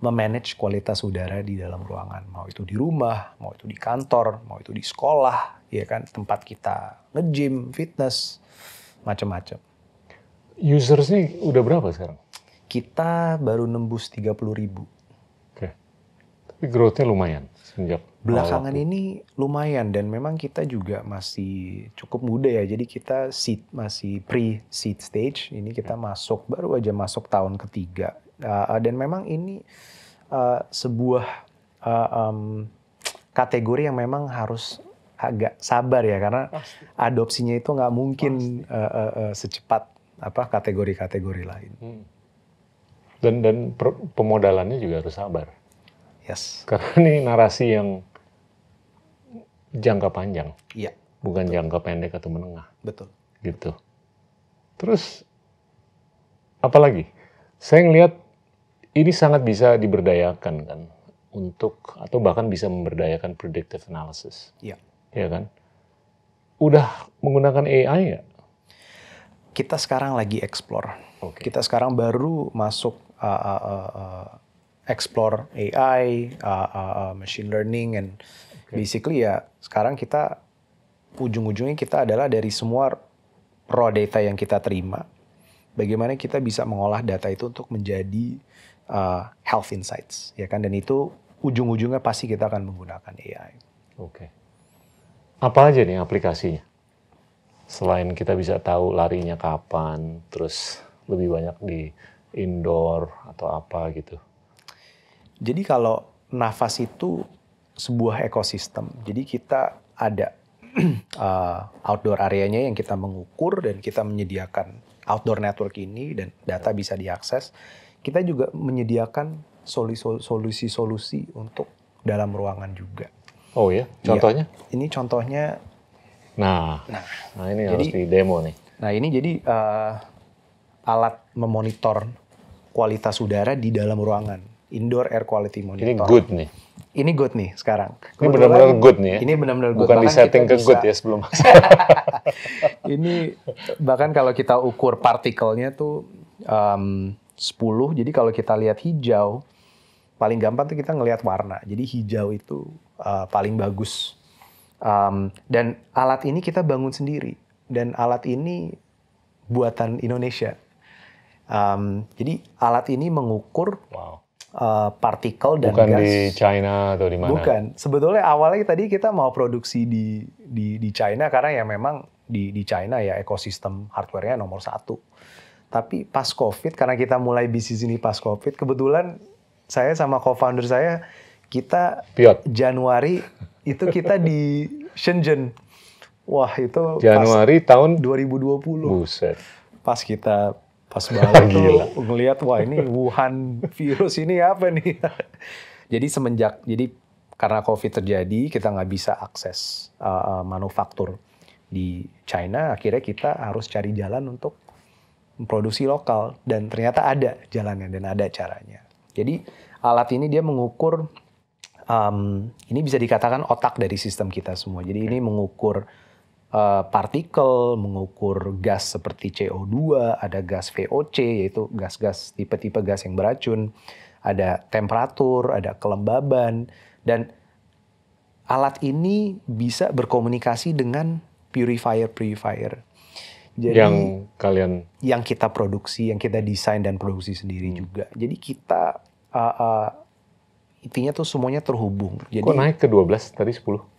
memanage kualitas udara di dalam ruangan. Mau itu di rumah, mau itu di kantor, mau itu di sekolah, ya kan, tempat kita nge-gym, fitness, macam-macam. Usersnya udah berapa sekarang? Kita baru nembus 30.000. Oke. Tapi growth-nya lumayan sejak Belakangan awal waktu. ini lumayan, dan memang kita juga masih cukup muda ya. Jadi kita masih pre-seed stage. Ini kita baru aja masuk tahun ketiga. Dan memang ini sebuah kategori yang memang harus agak sabar ya, karena adopsinya itu nggak mungkin secepat kategori-kategori lain. Dan pemodalannya juga harus sabar. Yes. Karena ini narasi yang jangka panjang, Iya, bukan jangka pendek atau menengah, betul. gitu. Terus apa lagi? Saya ngelihat ini sangat bisa diberdayakan kan untuk, atau bahkan bisa memberdayakan predictive analysis. Iya. Ya kan? Udah menggunakan AI nggak? Kita sekarang lagi explore. Oke. Kita sekarang baru masuk explore AI, machine learning, and basically ya sekarang kita ujung-ujungnya kita adalah dari semua raw data yang kita terima, bagaimana kita bisa mengolah data itu untuk menjadi health insights, ya kan? Dan itu ujung-ujungnya pasti kita akan menggunakan AI. Oke. Apa aja nih aplikasinya? Selain kita bisa tahu larinya kapan, terus lebih banyak di indoor atau apa gitu. Jadi kalau nafas itu sebuah ekosistem. Jadi kita ada outdoor areanya yang kita mengukur dan kita menyediakan outdoor network ini dan data bisa diakses. Kita juga menyediakan solusi-solusi untuk dalam ruangan juga. Oh ya, contohnya? Ya, ini contohnya. Nah ini jadi, harus di demo nih. Nah ini jadi alat memonitor kualitas udara di dalam ruangan, indoor air quality monitor. Ini good nih. Ini good nih sekarang. Ini benar-benar good nih ya. Ini benar-benar good. Bukan di Bahkan setting kita ke good bisa- ya sebelum. Ini bahkan kalau kita ukur partikelnya tuh 10. Jadi kalau kita lihat hijau, paling gampang tuh kita ngelihat warna. Jadi hijau itu paling bagus. Dan alat ini kita bangun sendiri. Dan alat ini buatan Indonesia. Jadi alat ini mengukur Wow. partikel dan Bukan gas. di China atau di mana? Bukan. Sebetulnya awalnya tadi kita mau produksi di China karena ya memang di China ya ekosistem hardware-nya nomor 1. Tapi pas COVID, karena kita mulai bisnis ini pas COVID, kebetulan saya sama co-founder saya, kita Piot. Januari itu kita di Shenzhen. Wah itu Januari tahun 2020. buset. Pas banget Gila. tuh ngelihat, wah ini Wuhan virus ini apa nih? Jadi karena COVID terjadi, kita nggak bisa akses manufaktur di China, akhirnya kita harus cari jalan untuk memproduksi lokal, dan ternyata ada jalannya dan ada caranya. Jadi alat ini dia mengukur, ini bisa dikatakan otak dari sistem kita semua. Jadi ini mengukur partikel, mengukur gas seperti CO2, ada gas VOC, yaitu gas-gas tipe-tipe gas yang beracun, ada temperatur, ada kelembaban, dan alat ini bisa berkomunikasi dengan purifier. Jadi yang kita produksi, yang kita desain dan produksi sendiri juga. Jadi kita intinya tuh semuanya terhubung. Jadi, Kok naik ke 12 tadi 10?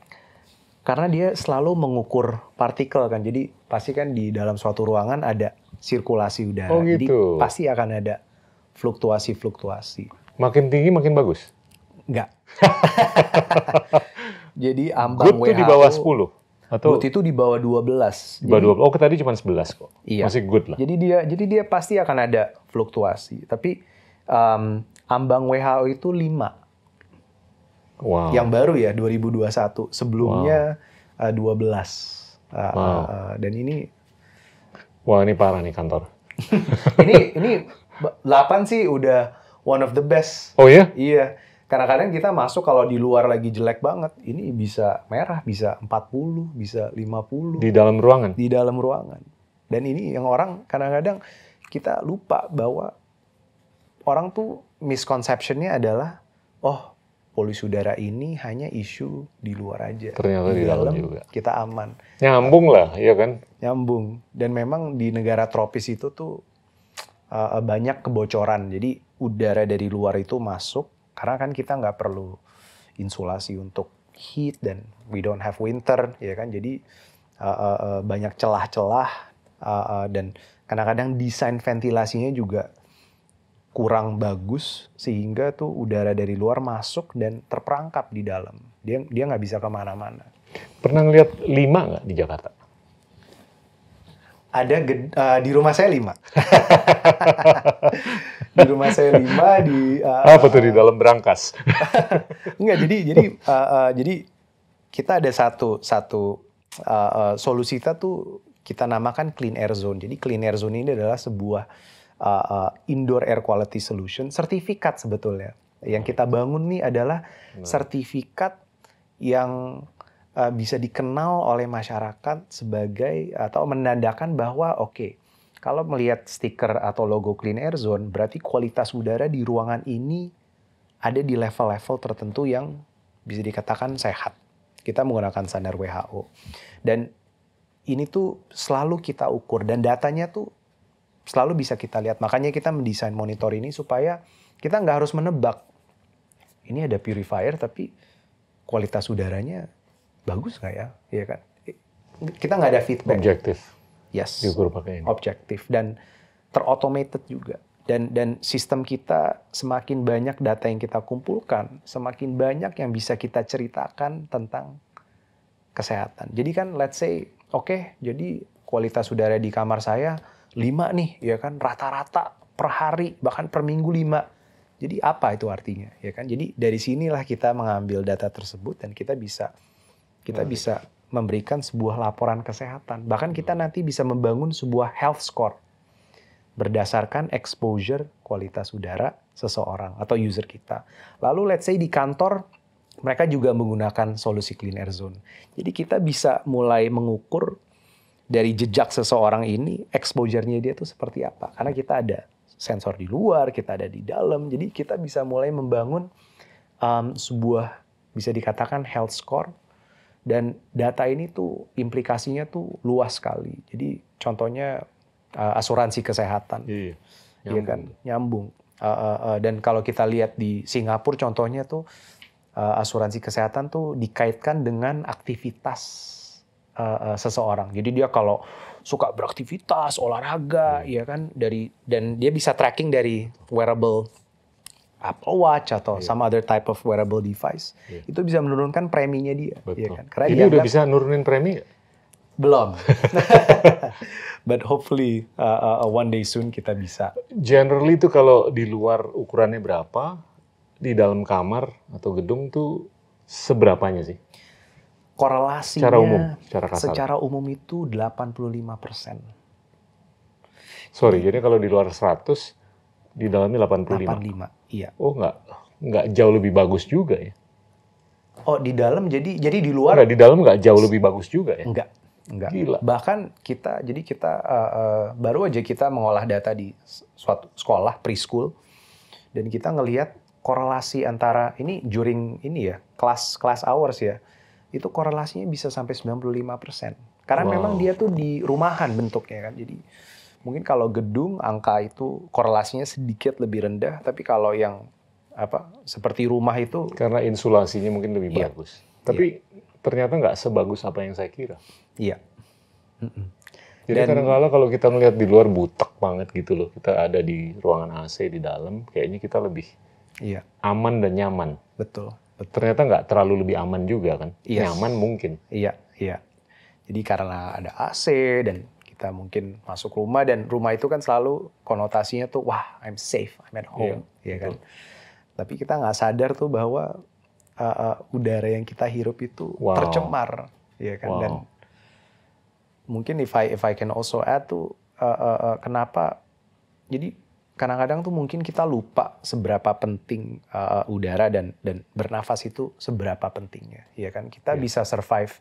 Karena dia selalu mengukur partikel kan. Jadi pasti kan di dalam suatu ruangan ada sirkulasi udara. Oh, gitu. Jadi pasti akan ada fluktuasi. Makin tinggi makin bagus. Enggak. Jadi ambang Good tuh di bawah 10 atau Good itu di bawah 12. di bawah 12. Oh, tadi cuma 11 kok. Iya. Masih good lah. Jadi dia pasti akan ada fluktuasi. Tapi ambang WHO itu 5. Wow. Yang baru ya 2021. Sebelumnya 12. Dan ini Wah, ini parah nih kantor. ini 8 sih udah one of the best. Oh ya? Iya. Kadang-kadang kita masuk kalau di luar lagi jelek banget, ini bisa merah, bisa 40, bisa 50 Di dalam ruangan. di dalam ruangan. Dan ini yang orang kadang-kadang kita lupa bahwa orang tuh misconception-nya adalah, oh polusi udara ini hanya isu di luar aja. Ternyata di dalam juga. Kita aman. Nyambung lah, ya kan? Nyambung. Dan memang di negara tropis itu tuh banyak kebocoran. Jadi udara dari luar itu masuk, karena kan kita nggak perlu insulasi untuk heat dan we don't have winter, ya kan? Jadi banyak celah-celah dan kadang-kadang desain ventilasinya juga kurang bagus sehingga tuh udara dari luar masuk dan terperangkap di dalam. Dia nggak bisa kemana-mana. Pernah ngeliat 5 nggak di Jakarta? Ada di rumah saya 5. Di rumah saya 5 di Apa tuh di dalam berangkas? enggak, jadi kita ada satu solusi kita tuh kita namakan clean air zone. Jadi clean air zone ini adalah sebuah indoor air quality solution, sertifikat sebetulnya. Yang kita bangun nih adalah sertifikat yang bisa dikenal oleh masyarakat sebagai atau menandakan bahwa oke, kalau melihat stiker atau logo Clean Air Zone, berarti kualitas udara di ruangan ini ada di level-level tertentu yang bisa dikatakan sehat. Kita menggunakan standar WHO. Dan ini tuh selalu kita ukur dan datanya tuh selalu bisa kita lihat. Makanya kita mendesain monitor ini supaya kita nggak harus menebak. Ini ada purifier tapi kualitas udaranya bagus nggak ya? Iya kan? Kita nggak ada feedback. Objektif. Yes. Diukur pakai ini. Objektif dan terautomated juga. Dan sistem kita semakin banyak data yang kita kumpulkan, semakin banyak yang bisa kita ceritakan tentang kesehatan. Jadi kan let's say, oke, jadi kualitas udara di kamar saya 5 nih, ya kan? Rata-rata per hari, bahkan per minggu 5. Jadi apa itu artinya, ya kan? Jadi dari sinilah kita mengambil data tersebut dan kita bisa memberikan sebuah laporan kesehatan. Bahkan kita nanti bisa membangun sebuah health score berdasarkan exposure kualitas udara seseorang atau user kita. Lalu let's say di kantor mereka juga menggunakan solusi Clean Air Zone. Jadi kita bisa mulai mengukur dari jejak seseorang ini exposure-nya dia tuh seperti apa. Karena kita ada sensor di luar, kita ada di dalam. Jadi kita bisa mulai membangun sebuah bisa dikatakan health score. Dan data ini tuh implikasinya tuh luas sekali. Jadi contohnya asuransi kesehatan, Iya, ya kan, nyambung. Dan kalau kita lihat di Singapura contohnya tuh asuransi kesehatan tuh dikaitkan dengan aktivitas seseorang. Jadi dia kalau suka beraktivitas, olahraga, ya kan, dan dia bisa tracking dari wearable Apple Watch atau some other type of wearable device, itu bisa menurunkan preminya dia. Betul. Ya kan? Karena Ini udah bisa nurunin premi nggak? belum, but hopefully one day soon kita bisa. Generally tuh kalau di luar ukurannya berapa, di dalam kamar atau gedung tuh seberapanya sih? Korelasinya Secara umum, secara kasar. secara umum itu 85%. Sorry, jadi kalau di luar 100, di dalamnya 85. 85, iya. Oh, nggak jauh lebih bagus juga ya? Oh, di dalam jadi di luar Nggak, di dalam nggak jauh lebih bagus juga ya? enggak. Gila. Bahkan kita baru aja kita mengolah data di suatu sekolah preschool dan kita ngelihat korelasi antara ini during ini ya class hours ya, itu korelasinya bisa sampai 95%. Karena memang dia tuh di rumahan bentuknya kan. Jadi mungkin kalau gedung angka itu korelasinya sedikit lebih rendah, tapi kalau yang seperti rumah itu Karena insulasinya mungkin lebih bagus. Tapi ternyata nggak sebagus apa yang saya kira. iya. Jadi kadang-kadang kalau kita melihat di luar butek banget gitu loh, kita ada di ruangan AC di dalam, kayaknya kita lebih Iya, aman dan nyaman. betul. Ternyata nggak terlalu lebih aman juga kan? Yes. Nyaman mungkin. Iya. Jadi karena ada AC dan kita mungkin masuk rumah dan rumah itu kan selalu konotasinya tuh wah I'm safe, I'm at home, ya kan. Tapi kita nggak sadar tuh bahwa udara yang kita hirup itu tercemar, ya kan. Dan mungkin if I can also add tuh kenapa? Jadi kadang-kadang tuh mungkin kita lupa seberapa penting udara dan bernafas itu seberapa pentingnya, ya kan. Kita bisa survive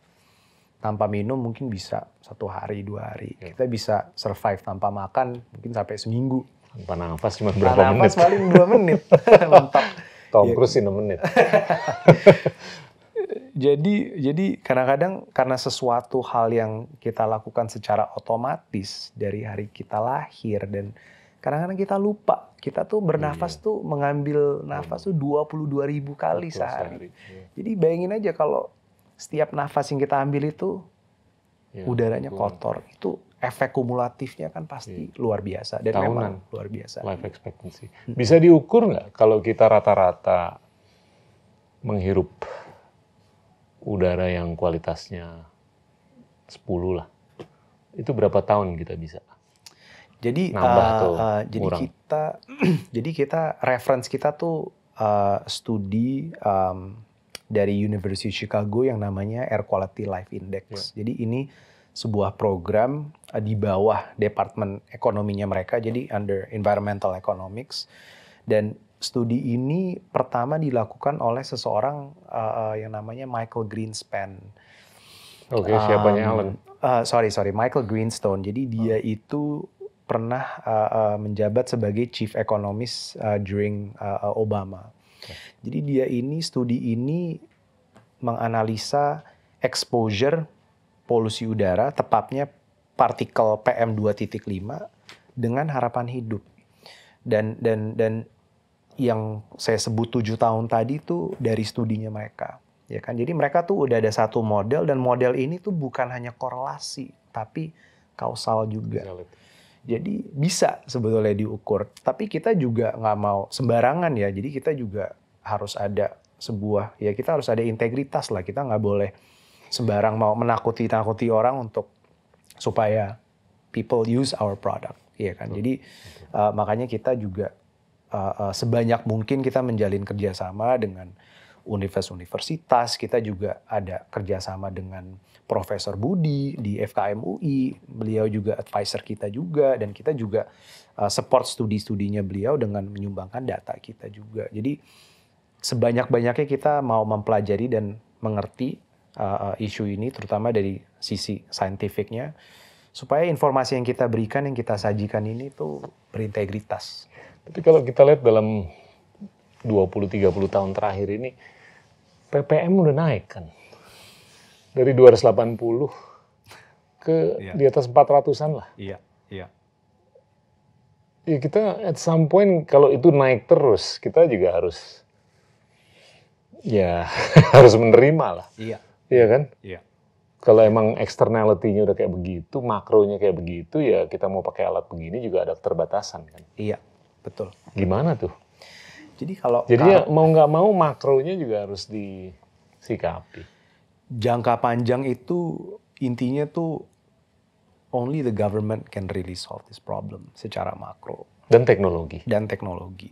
tanpa minum mungkin bisa 1 hari 2 hari. Kita bisa survive tanpa makan mungkin sampai seminggu. Tanpa nafas cuma berapa menit? Nafas paling 2 menit. Mentok. Tom Cruise 6 menit. Jadi kadang-kadang karena sesuatu hal yang kita lakukan secara otomatis dari hari kita lahir, dan kadang-kadang kita lupa. Kita tuh bernafas tuh mengambil nafas tuh 22.000 kali sehari. Jadi bayangin aja kalau setiap nafas yang kita ambil itu udaranya kotor. Itu efek kumulatifnya kan pasti luar biasa. Dan memang luar biasa. Life expectancy. Bisa diukur nggak kalau kita rata-rata menghirup udara yang kualitasnya 10 lah. Itu berapa tahun kita bisa? Jadi nambah atau jadi kita reference kita tuh studi dari University of Chicago yang namanya Air Quality Life Index. Jadi ini sebuah program di bawah departemen ekonominya mereka, jadi under environmental economics. Dan studi ini pertama dilakukan oleh seseorang yang namanya Michael Greenspan. Oke, siapanya Alan? Sorry, Michael Greenstone. Jadi dia itu pernah menjabat sebagai chief economist during Obama. Jadi dia ini studi ini menganalisa exposure polusi udara, tepatnya partikel PM2.5 dengan harapan hidup. Dan yang saya sebut 7 tahun tadi itu dari studinya mereka, ya kan? Jadi mereka tuh udah ada satu model, dan model ini tuh bukan hanya korelasi tapi kausal juga. Jadi bisa sebetulnya diukur. Tapi kita juga nggak mau sembarangan ya. Jadi kita juga harus ada sebuah, ya kita harus ada integritas lah. Kita nggak boleh sembarang mau menakuti orang untuk supaya people use our product, ya kan? Jadi makanya kita juga sebanyak mungkin kita menjalin kerjasama dengan universitas. Kita juga ada kerjasama dengan Profesor Budi di FKM UI. Beliau juga advisor kita juga, dan kita juga support studi-studinya beliau dengan menyumbangkan data kita juga. Jadi sebanyak-banyaknya kita mau mempelajari dan mengerti isu ini, terutama dari sisi saintifiknya, supaya informasi yang kita berikan, yang kita sajikan ini tuh berintegritas. Tapi kalau kita lihat dalam 20-30 tahun terakhir ini, PPM udah naik kan. Dari 280 ke di atas 400-an lah. Iya. Ya kita at some point kalau itu naik terus, kita juga harus harus menerima lah. Iya kan? Iya. Kalau emang externality-nya udah kayak begitu, makronya kayak begitu, ya kita mau pakai alat begini juga ada keterbatasan kan. Iya, betul. Gimana tuh? Jadi mau nggak mau makronya juga harus disikapi. Jangka panjang itu intinya tuh only the government can really solve this problem secara makro. Dan teknologi.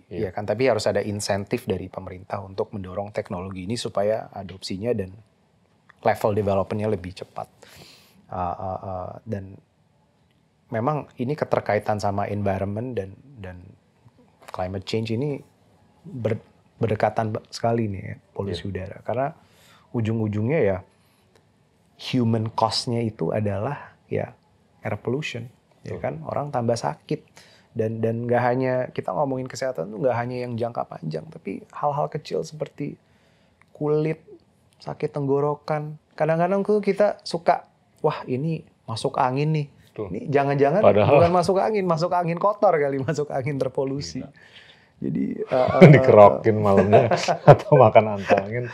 Ya kan? Tapi harus ada insentif dari pemerintah untuk mendorong teknologi ini supaya adopsinya dan level development-nya lebih cepat. Dan memang ini keterkaitan sama environment dan climate change ini berdekatan sekali nih ya, polusi udara. Karena ujung-ujungnya ya human cost-nya itu adalah ya air pollution, ya kan? Orang tambah sakit. Dan nggak hanya kita ngomongin kesehatan tuh nggak hanya yang jangka panjang, tapi hal-hal kecil seperti kulit, sakit tenggorokan. Kadang-kadang tuh kita suka, wah ini masuk angin nih. Ini jangan-jangan bukan masuk angin kotor kali, masuk angin terpolusi. Jadi dikerokin malamnya atau makan antangin.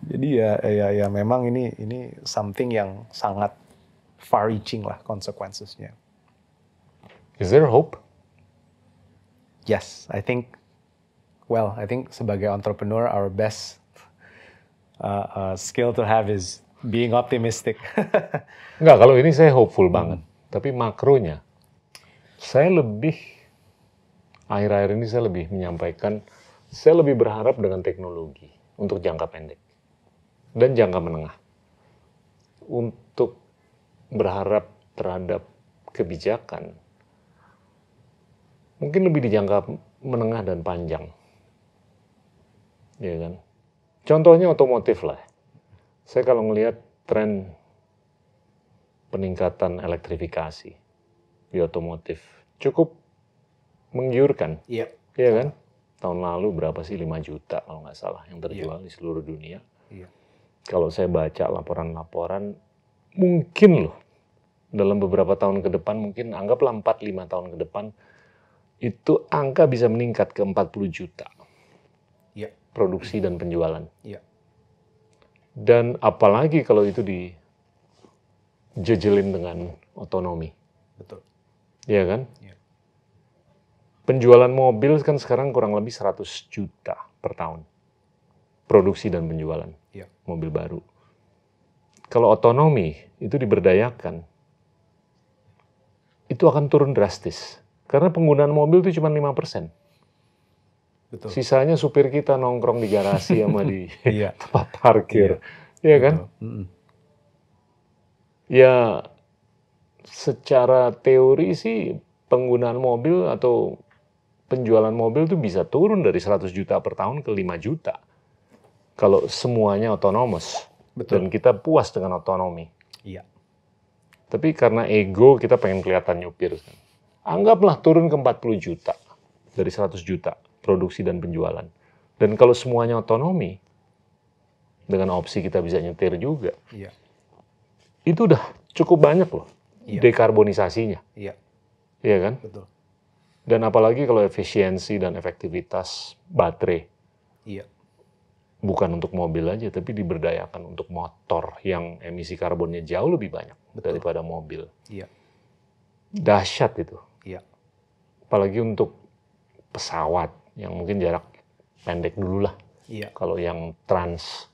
Jadi ya memang ini something yang sangat far reaching lah consequences-nya. Is there hope? Yes, I think sebagai entrepreneur our best skill to have is being optimistic. Enggak, kalau ini saya hopeful banget. Tapi makronya, akhir-akhir ini saya lebih menyampaikan, saya lebih berharap dengan teknologi untuk jangka pendek dan jangka menengah. Untuk berharap terhadap kebijakan, mungkin lebih di jangka menengah dan panjang. Ya kan? Contohnya otomotif lah. Saya kalau ngelihat tren peningkatan elektrifikasi di otomotif cukup menggiurkan. Iya. Iya kan? Tahun lalu berapa sih? 5 juta kalau nggak salah yang terjual di seluruh dunia. Iya. Kalau saya baca laporan-laporan, mungkin loh dalam beberapa tahun ke depan, mungkin anggaplah 4-5 tahun ke depan, itu angka bisa meningkat ke 40 juta. Iya. Produksi dan penjualan. Iya. Dan apalagi kalau itu dijejelin dengan otonomi. Betul. Iya kan? Iya. Penjualan mobil kan sekarang kurang lebih 100 juta per tahun. Produksi dan penjualan Iya. mobil baru. Kalau otonomi itu diberdayakan, itu akan turun drastis. Karena penggunaan mobil itu cuma 5%. Betul. Sisanya supir kita nongkrong di garasi sama di Iya. tempat parkir. Iya kan? Betul. Mm-mm. Ya, secara teori sih penggunaan mobil atau penjualan mobil itu bisa turun dari 100 juta per tahun ke 5 juta. Kalau semuanya otonomous. Betul. Dan kita puas dengan otonomi. Iya. Tapi karena ego kita pengen kelihatan nyupir. Anggaplah turun ke 40 juta dari 100 juta produksi dan penjualan. Dan kalau semuanya otonomi, dengan opsi kita bisa nyetir juga, Iya. itu udah cukup banyak loh Iya. dekarbonisasinya. Iya. Iya kan? Betul. Dan apalagi kalau efisiensi dan efektivitas baterai. Iya. Bukan untuk mobil aja, tapi diberdayakan untuk motor yang emisi karbonnya jauh lebih banyak daripada mobil. Iya. Dahsyat itu. Iya. Apalagi untuk pesawat yang mungkin jarak pendek dulu lah. Iya. Kalau yang trans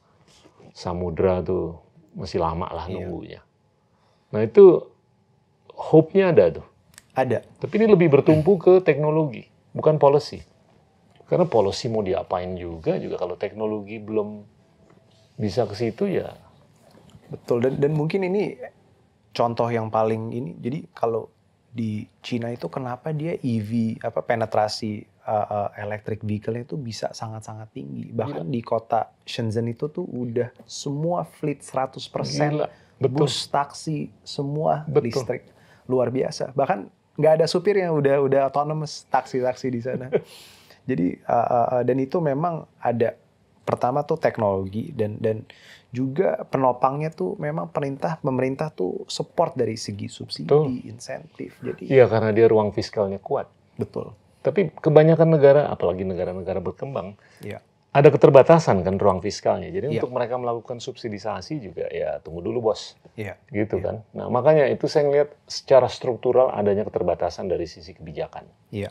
samudra tuh masih lama lah Iya. nunggunya. Nah itu hope-nya ada tuh. Ada. Tapi ini lebih bertumpu ke teknologi, bukan policy. Karena policy mau diapain juga kalau teknologi belum bisa ke situ ya. Betul. Dan mungkin ini contoh yang paling ini. Jadi kalau di Cina itu kenapa dia EV penetrasi electric vehicle itu bisa sangat-sangat tinggi. Bahkan di kota Shenzhen itu tuh udah semua fleet 100% Gila. Betul. bus, taksi, semua Betul. listrik. Luar biasa. Bahkan nggak ada supir yang udah autonomous taksi-taksi di sana. Jadi dan itu memang ada pertama tuh teknologi dan juga penopangnya tuh memang pemerintah tuh support dari segi subsidi, Betul. insentif. Jadi Iya, karena dia ruang fiskalnya kuat. betul. Tapi kebanyakan negara, apalagi negara-negara berkembang, Iya. ada keterbatasan kan ruang fiskalnya. Jadi Iya. untuk mereka melakukan subsidisasi juga ya tunggu dulu bos. Iya. Gitu kan. Nah makanya itu saya ngelihat secara struktural adanya keterbatasan dari sisi kebijakan. Iya.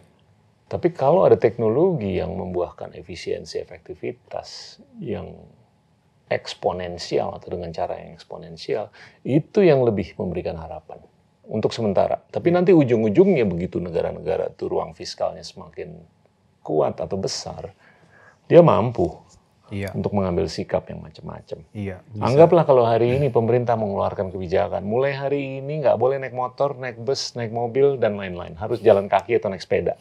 Tapi kalau ada teknologi yang membuahkan efisiensi efektivitas yang eksponensial atau dengan cara yang eksponensial, itu yang lebih memberikan harapan untuk sementara. Tapi nanti ujung-ujungnya begitu negara-negara itu ruang fiskalnya semakin kuat atau besar, dia mampu Iya. untuk mengambil sikap yang macam-macam. Iya. Anggaplah kalau hari ini pemerintah mengeluarkan kebijakan, mulai hari ini nggak boleh naik motor, naik bus, naik mobil, dan lain-lain. Harus jalan kaki atau naik sepeda.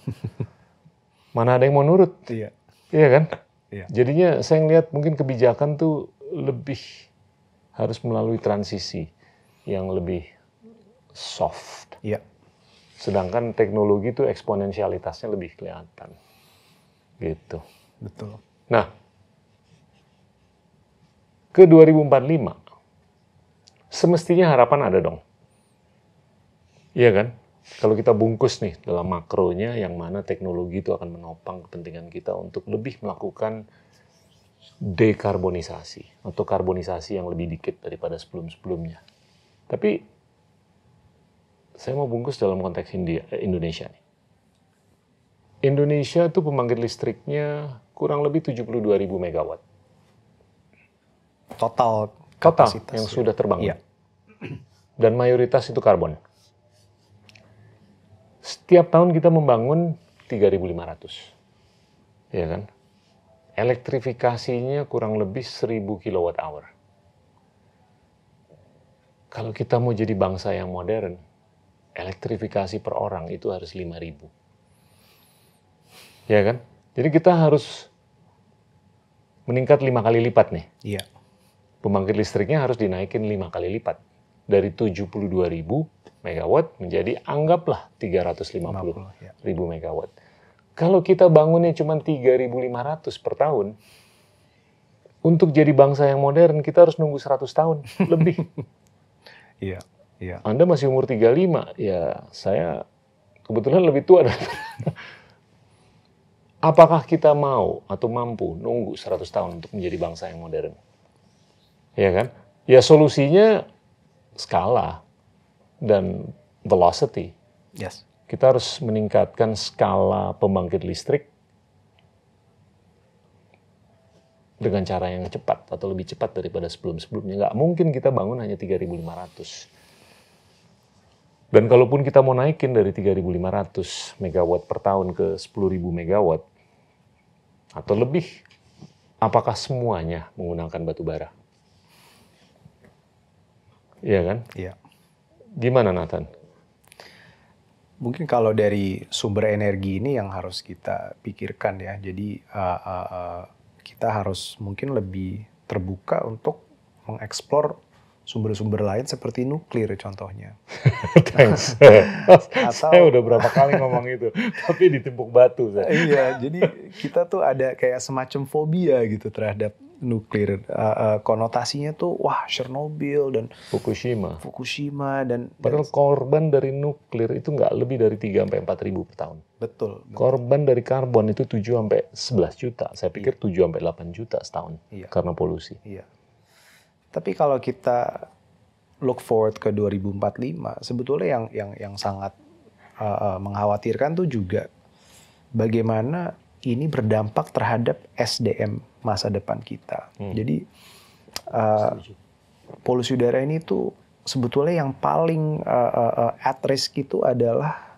Mana ada yang mau nurut? Iya. Iya kan? Iya. Jadinya saya ngelihat mungkin kebijakan tuh lebih harus melalui transisi yang lebih soft. Iya. Sedangkan teknologi itu eksponensialitasnya lebih kelihatan. Gitu. Betul. Nah, ke 2045, semestinya harapan ada dong. Iya kan? Kalau kita bungkus nih dalam makronya, yang mana teknologi itu akan menopang kepentingan kita untuk lebih melakukan dekarbonisasi atau karbonisasi yang lebih dikit daripada sebelum-sebelumnya. Tapi saya mau bungkus dalam konteks Indonesia nih. Indonesia tuh pembangkit listriknya kurang lebih 72.000 megawatt. Total Total kapasitas yang ya. sudah terbangun. Iya. Dan mayoritas itu karbon. Setiap tahun kita membangun 3.500. Ya kan? Elektrifikasinya kurang lebih 1.000 kilowatt hour. Kalau kita mau jadi bangsa yang modern, elektrifikasi per orang itu harus 5.000. Ya kan? Jadi kita harus meningkat 5 kali lipat nih. Iya. Pembangkit listriknya harus dinaikin 5 kali lipat. Dari 72.000 megawatt menjadi anggaplah 350.000 ya. megawatt. Kalau kita bangunnya cuma 3.500 per tahun, untuk jadi bangsa yang modern, kita harus nunggu 100 tahun lebih. Iya, iya. Anda masih umur 35, ya saya kebetulan lebih tua dari Apakah kita mau atau mampu nunggu 100 tahun untuk menjadi bangsa yang modern? Ya kan? Ya solusinya skala dan velocity. Yes. Kita harus meningkatkan skala pembangkit listrik dengan cara yang cepat atau lebih cepat daripada sebelum-sebelumnya. Nggak mungkin kita bangun hanya 3.500. Dan kalaupun kita mau naikin dari 3.500 megawatt per tahun ke 10.000 megawatt atau lebih, apakah semuanya menggunakan batu bara? Iya kan? Iya. Gimana, Nathan? Mungkin kalau dari sumber energi ini yang harus kita pikirkan ya. Jadi kita harus mungkin lebih terbuka untuk mengeksplor sumber-sumber lain seperti nuklir contohnya. Thanks. Saya udah berapa kali ngomong itu, tapi ditimpuk batu. Iya, jadi kita tuh ada kayak semacam fobia gitu terhadap nuklir. Konotasinya tuh wah Chernobyl dan Fukushima. dan Padahal korban dari nuklir itu nggak lebih dari 3-4 ribu per tahun. betul. Korban dari karbon itu 7-11 juta. Saya pikir 7-8 juta setahun karena polusi. Iya. Tapi kalau kita look forward ke 2045, sebetulnya yang sangat mengkhawatirkan tuh juga bagaimana ini berdampak terhadap SDM masa depan kita. Jadi polusi udara ini tuh sebetulnya yang paling at risk itu adalah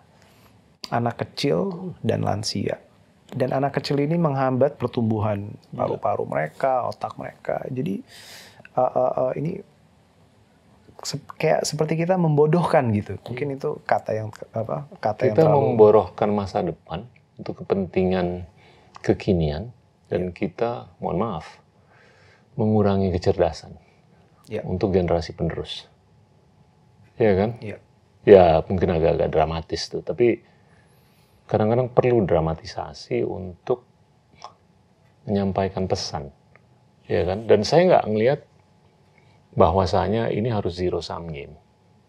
anak kecil dan lansia. Dan anak kecil ini menghambat pertumbuhan paru-paru mereka, otak mereka. Jadi ini kayak seperti kita membodohkan gitu. Mungkin itu kata yang kita memborohkan masa depan untuk kepentingan kekinian dan kita, mohon maaf, mengurangi kecerdasan untuk generasi penerus. Iya kan? Iya. Ya mungkin agak-agak dramatis tuh, tapi kadang-kadang perlu dramatisasi untuk menyampaikan pesan. Ya kan? Dan saya nggak ngelihat bahwasanya ini harus zero sum game.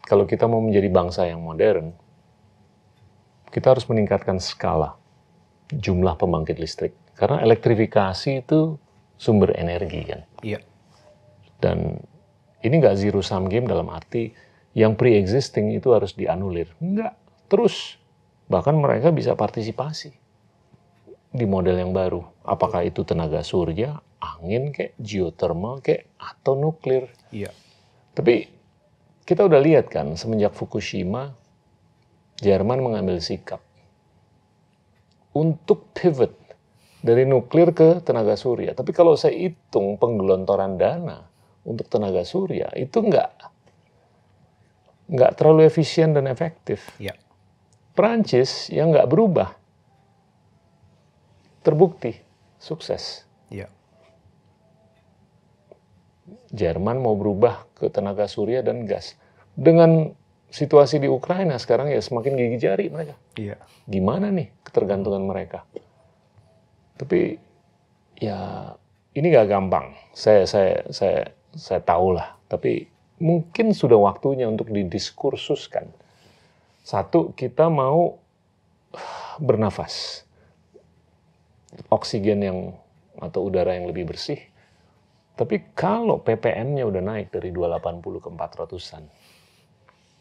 Kalau kita mau menjadi bangsa yang modern, kita harus meningkatkan skala jumlah pembangkit listrik. Karena elektrifikasi itu sumber energi kan. Iya. Dan ini nggak zero sum game dalam arti yang pre-existing itu harus dianulir. Enggak, terus. Bahkan mereka bisa partisipasi di model yang baru. Apakah itu tenaga surya, angin kayak geothermal kayak atau nuklir. Iya. Tapi kita udah lihat kan semenjak Fukushima, Jerman mengambil sikap untuk pivot dari nuklir ke tenaga surya. Tapi kalau saya hitung penggelontoran dana untuk tenaga surya itu nggak terlalu efisien dan efektif. Iya. Prancis yang nggak berubah terbukti sukses. Iya. Jerman mau berubah ke tenaga surya dan gas. Dengan situasi di Ukraina sekarang ya semakin gigi jari mereka. Iya. Gimana nih ketergantungan mereka? Tapi ya ini nggak gampang. Saya tahu lah. Tapi mungkin sudah waktunya untuk didiskursuskan. Satu, kita mau bernafas. Oksigen atau udara yang lebih bersih. Tapi kalau ppm-nya udah naik dari 280 ke 400-an,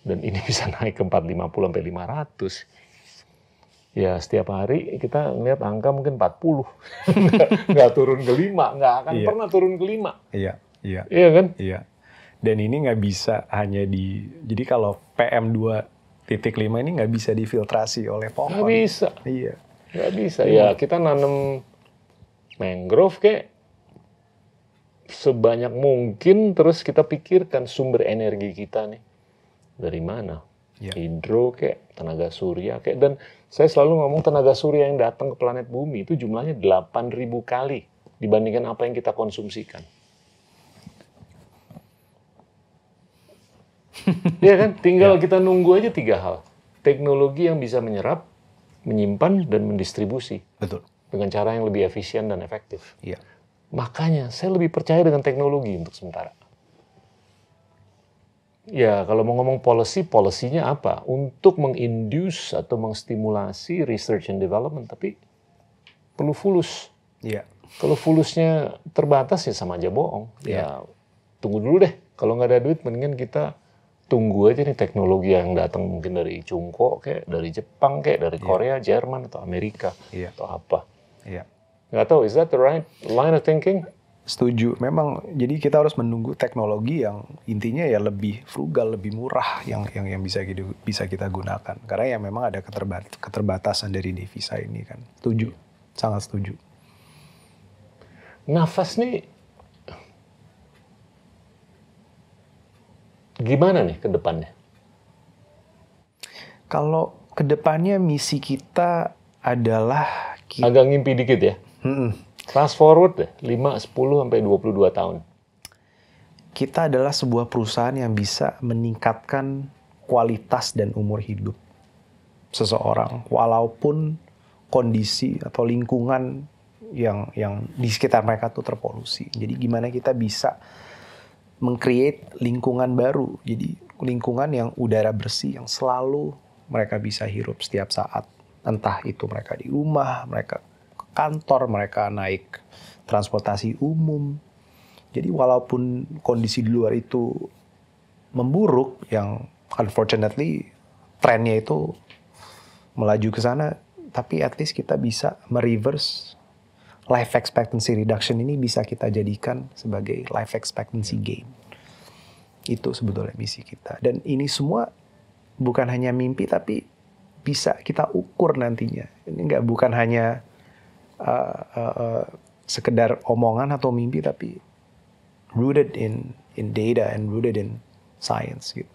dan ini bisa naik ke 450 sampai 500, ya setiap hari kita ngeliat angka mungkin 40. Nggak turun ke 5, nggak akan pernah turun ke 5. Iya. Iya. Iya kan? Iya. Dan ini nggak bisa hanya jadi kalau PM 2.5 ini nggak bisa difiltrasi oleh pohon. Nggak bisa. Iya. Nggak bisa. Ya kita nanam mangrove kayak sebanyak mungkin, terus kita pikirkan sumber energi kita nih dari mana. Hidro kayak, tenaga surya kayak. Dan saya selalu ngomong tenaga surya yang datang ke planet bumi itu jumlahnya 8.000 kali dibandingkan apa yang kita konsumsikan. Iya kan? Tinggal kita nunggu aja 3 hal. Teknologi yang bisa menyerap, menyimpan dan mendistribusi Betul. dengan cara yang lebih efisien dan efektif. Iya. Makanya saya lebih percaya dengan teknologi untuk sementara. Ya, kalau mau ngomong policy-nya apa? Untuk menginduce atau mengstimulasi research and development, tapi perlu fulus. Iya. Kalau fulusnya terbatas ya sama aja bohong. Ya, tunggu dulu deh. Kalau nggak ada duit, mendingan kita tunggu aja nih teknologi yang datang mungkin dari Cungko, kayak dari Jepang, kayak dari Korea, Jerman, atau Amerika, atau apa. Iya. Nggak tahu, is that the right line of thinking? Setuju. Memang jadi kita harus menunggu teknologi yang intinya ya lebih frugal, lebih murah yang bisa kita gunakan. Karena ya memang ada keterbatasan dari devisa ini kan. Setuju. Sangat setuju. Nafas nih gimana nih ke depannya? Kalau ke depannya misi kita adalah Agak ngimpi dikit ya. Fast forward deh, 5, 10, sampai 22 tahun. kita adalah sebuah perusahaan yang bisa meningkatkan kualitas dan umur hidup seseorang walaupun kondisi atau lingkungan yang di sekitar mereka tuh terpolusi. Jadi gimana kita bisa meng-create lingkungan baru. Jadi lingkungan yang udara bersih yang selalu mereka bisa hirup setiap saat. Entah itu mereka di rumah, mereka ke kantor, mereka naik transportasi umum. Jadi walaupun kondisi di luar itu memburuk, yang unfortunately trennya itu melaju ke sana, tapi at least kita bisa mereverse life expectancy reduction ini, bisa kita jadikan sebagai life expectancy gain. Itu sebetulnya misi kita. Dan ini semua bukan hanya mimpi, tapi bisa kita ukur nantinya. Ini bukan hanya sekedar omongan atau mimpi, tapi rooted in data and rooted in science. Gitu.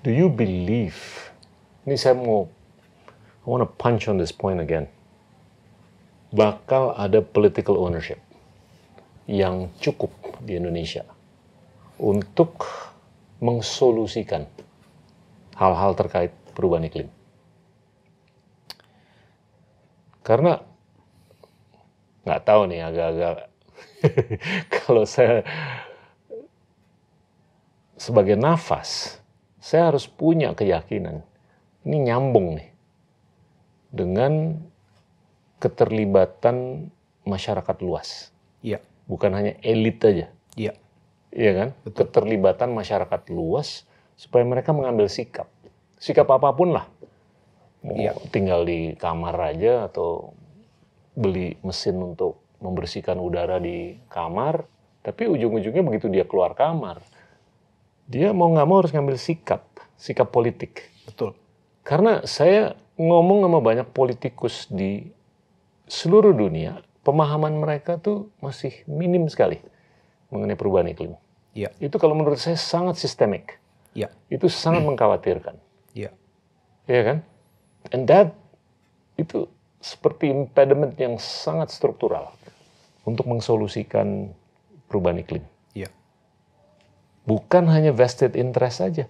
Do you believe? Ini I want to punch on this point again. Bakal ada political ownership yang cukup di Indonesia untuk mengsolusikan hal-hal terkait perubahan iklim. Karena nggak tahu nih, agak-agak kalau saya sebagai nafas, saya harus punya keyakinan ini nyambung nih dengan keterlibatan masyarakat luas. Iya. Bukan hanya elit aja. Iya. Iya kan? Betul. Keterlibatan masyarakat luas supaya mereka mengambil sikap. Sikap apapun lah. Mau tinggal di kamar aja atau beli mesin untuk membersihkan udara di kamar, tapi ujung-ujungnya begitu dia keluar kamar, dia mau nggak mau harus ngambil sikap politik. Betul. Karena saya ngomong sama banyak politikus di seluruh dunia, pemahaman mereka tuh masih minim sekali mengenai perubahan iklim. Iya. Itu kalau menurut saya sangat sistemik. Iya. Itu sangat mengkhawatirkan. Iya. Iya kan? And that itu seperti impediment yang sangat struktural untuk mengsolusikan perubahan iklim. Iya. Bukan hanya vested interest saja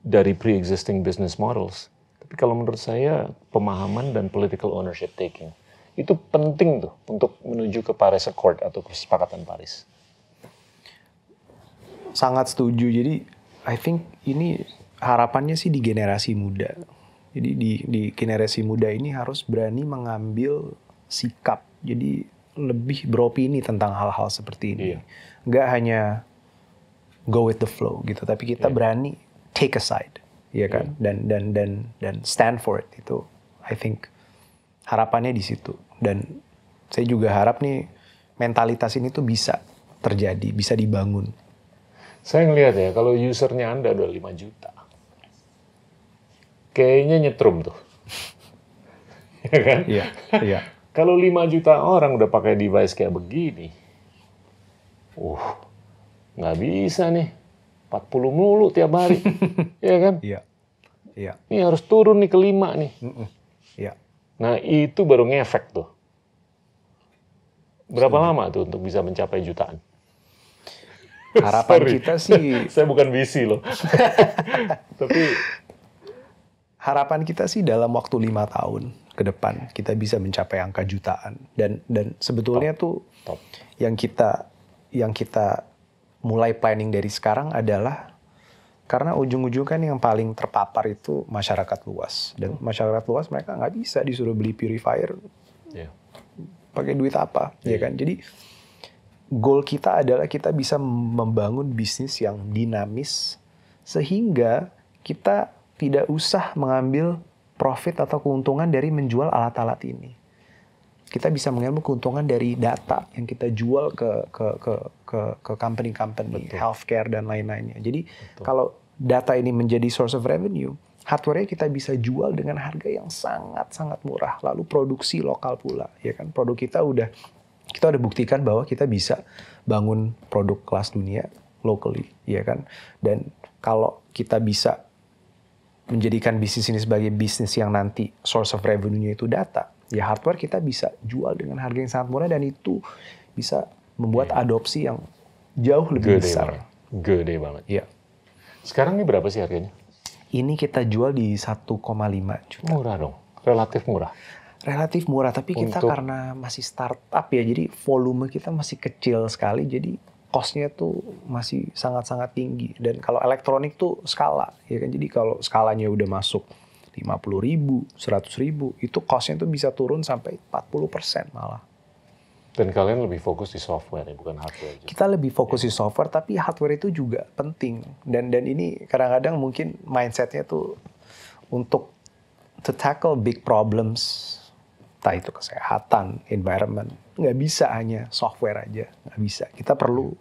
dari pre-existing business models. Tapi kalau menurut saya, pemahaman dan political ownership taking itu penting tuh untuk menuju ke Paris Accord atau kesepakatan Paris. Sangat setuju. Jadi, I think ini harapannya sih di generasi muda. Jadi di generasi muda ini harus berani mengambil sikap. Jadi lebih beropini tentang hal-hal seperti ini. Nggak hanya go with the flow gitu, tapi kita berani take a side, ya kan? Dan stand for it. Itu I think harapannya di situ. Dan saya juga harap nih mentalitas ini tuh bisa terjadi, bisa dibangun. Saya ngelihat ya, kalau usernya Anda udah 5 juta, kayaknya nyetrum tuh. Ya kan? Iya, iya. Kalau 5 juta orang udah pakai device kayak begini, nggak bisa nih, 40 mulu tiap hari, ya kan? Iya, iya. Ini harus turun nih ke 5 nih. Iya. Nah itu baru ngefek tuh. Berapa lama tuh untuk bisa mencapai jutaan? Harapan kita sih, saya bukan visi loh. Tapi harapan kita sih dalam waktu 5 tahun ke depan kita bisa mencapai angka jutaan. Dan sebetulnya tuh yang kita mulai planning dari sekarang adalah karena ujung-ujung kan yang paling terpapar itu masyarakat luas. Dan masyarakat luas mereka nggak bisa disuruh beli purifier pakai duit apa, ya kan? Jadi goal kita adalah kita bisa membangun bisnis yang dinamis sehingga kita tidak usah mengambil profit atau keuntungan dari menjual alat-alat ini. Kita bisa mengambil keuntungan dari data yang kita jual ke company-company, healthcare dan lain-lainnya. Jadi kalau data ini menjadi source of revenue, hardware-nya kita bisa jual dengan harga yang sangat-sangat murah. Lalu produksi lokal pula, ya kan? Produk kita udah buktikan bahwa kita bisa bangun produk kelas dunia locally, ya kan? Dan kalau kita bisa menjadikan bisnis ini sebagai bisnis yang nanti source of revenue-nya itu data, ya hardware kita bisa jual dengan harga yang sangat murah dan itu bisa membuat adopsi yang jauh lebih besar. Gede banget. Iya. Sekarang ini berapa sih harganya? Ini kita jual di 1,5 juta. Murah dong, relatif murah. Relatif murah, tapi kita karena masih startup ya, jadi volume kita masih kecil sekali, jadi cost-nya tuh masih sangat-sangat tinggi. Dan kalau elektronik tuh skala, ya kan? Jadi kalau skalanya udah masuk 50.000, 100.000, itu cost-nya tuh bisa turun sampai 40% malah. Dan kalian lebih fokus di software ya, bukan hardware. Kita lebih fokus di software, tapi hardware itu juga penting. Dan ini kadang-kadang mungkin mindset-nya tuh untuk to tackle big problems, entah itu kesehatan, environment, nggak bisa hanya software aja, nggak bisa. Kita perlu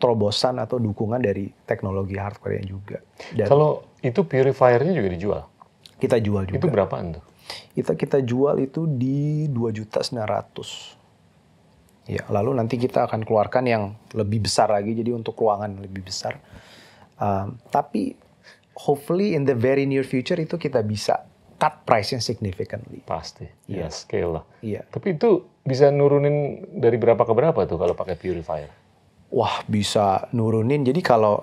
terobosan atau dukungan dari teknologi hardware-nya juga. Dan kalau itu purifier-nya juga dijual? Kita jual juga. Itu berapaan tuh? Kita jual itu di 2.900.000. Ya, lalu nanti kita akan keluarkan yang lebih besar lagi, jadi untuk ruangan lebih besar. Tapi hopefully in the very near future itu kita bisa cut price-nya significantly. Pasti, Iya. ya scale lah. Iya. Tapi itu bisa nurunin dari berapa ke berapa tuh kalau pakai purifier? Wah, bisa nurunin. Jadi kalau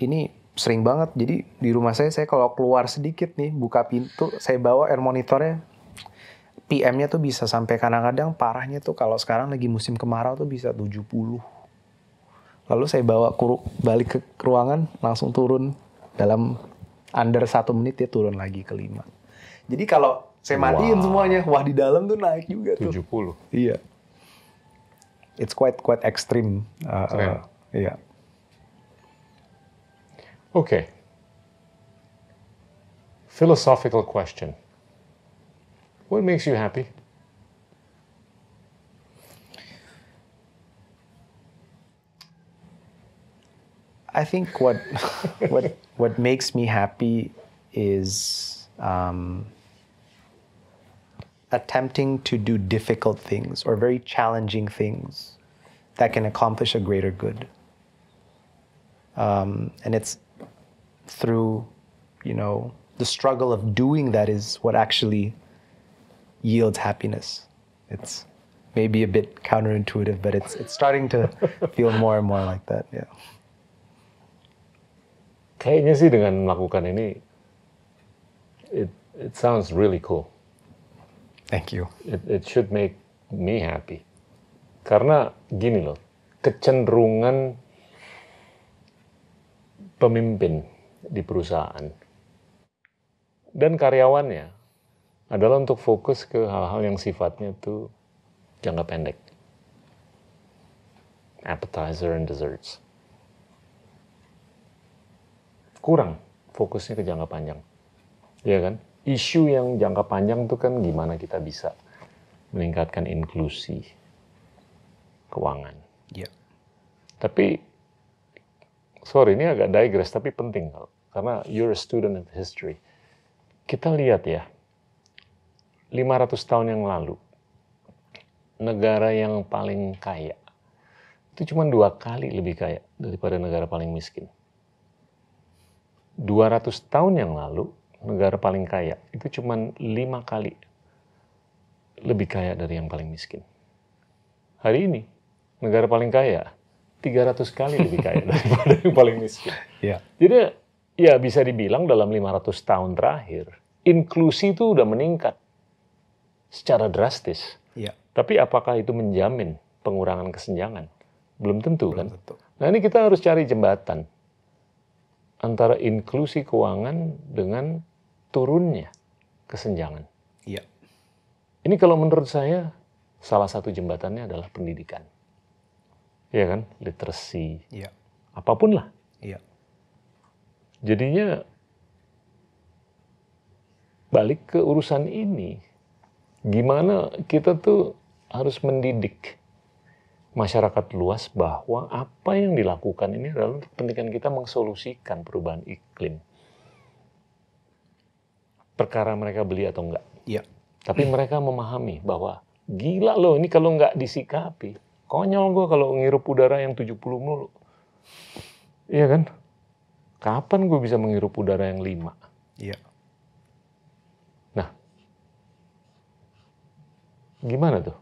ini sering banget. Jadi di rumah saya kalau keluar sedikit nih, buka pintu, saya bawa air monitornya, PM-nya tuh bisa sampai kadang-kadang parahnya tuh kalau sekarang lagi musim kemarau tuh bisa 70. Lalu saya bawa balik ke ruangan, langsung turun dalam under 1 menit dia turun lagi ke 5. Jadi kalau saya matiin semuanya, wah di dalam tuh naik juga tuh. 70. Iya. It's quite extreme. Iya. Okay. Philosophical question. What makes you happy? I think what makes me happy is attempting to do difficult things or very challenging things that can accomplish a greater good. And it's through, the struggle of doing that is what actually yields happiness. It's maybe a bit counterintuitive, but it's starting to feel more and more like that. Yeah. Kayaknya sih dengan melakukan ini, it sounds really cool. Thank you. It should make me happy. Karena gini loh, kecenderungan pemimpin di perusahaan dan karyawannya adalah untuk fokus ke hal-hal yang sifatnya tuh jangka pendek. Appetizer and desserts. Kurang fokusnya ke jangka panjang. Iya kan? Isu yang jangka panjang tuh kan gimana kita bisa meningkatkan inklusi keuangan. Yeah. Tapi, sorry ini agak digress, tapi penting. Karena you're a student of history. Kita lihat ya, 500 tahun yang lalu, negara yang paling kaya, itu cuma 2 kali lebih kaya daripada negara paling miskin. 200 tahun yang lalu, negara paling kaya, itu cuma 5 kali lebih kaya dari yang paling miskin. Hari ini, negara paling kaya 300 kali lebih kaya daripada yang paling miskin. Yeah. Jadi Ya bisa dibilang dalam 500 tahun terakhir, inklusi itu udah meningkat secara drastis. Iya. Tapi apakah itu menjamin pengurangan kesenjangan? Belum tentu kan? Tentu. Nah ini kita harus cari jembatan antara inklusi keuangan dengan turunnya kesenjangan. Iya. Ini kalau menurut saya salah satu jembatannya adalah pendidikan. Ya kan? Literasi. Iya. Apapun lah. Iya. Jadinya balik ke urusan ini. Gimana kita tuh harus mendidik masyarakat luas bahwa apa yang dilakukan ini adalah untuk kepentingan kita mensolusikan perubahan iklim. Perkara mereka beli atau enggak. Iya. Tapi mereka memahami bahwa gila loh ini kalau nggak disikapi. Konyol gue kalau ngirup udara yang 70 mulu. Iya kan? Kapan gue bisa menghirup udara yang 5? Iya. Nah, gimana tuh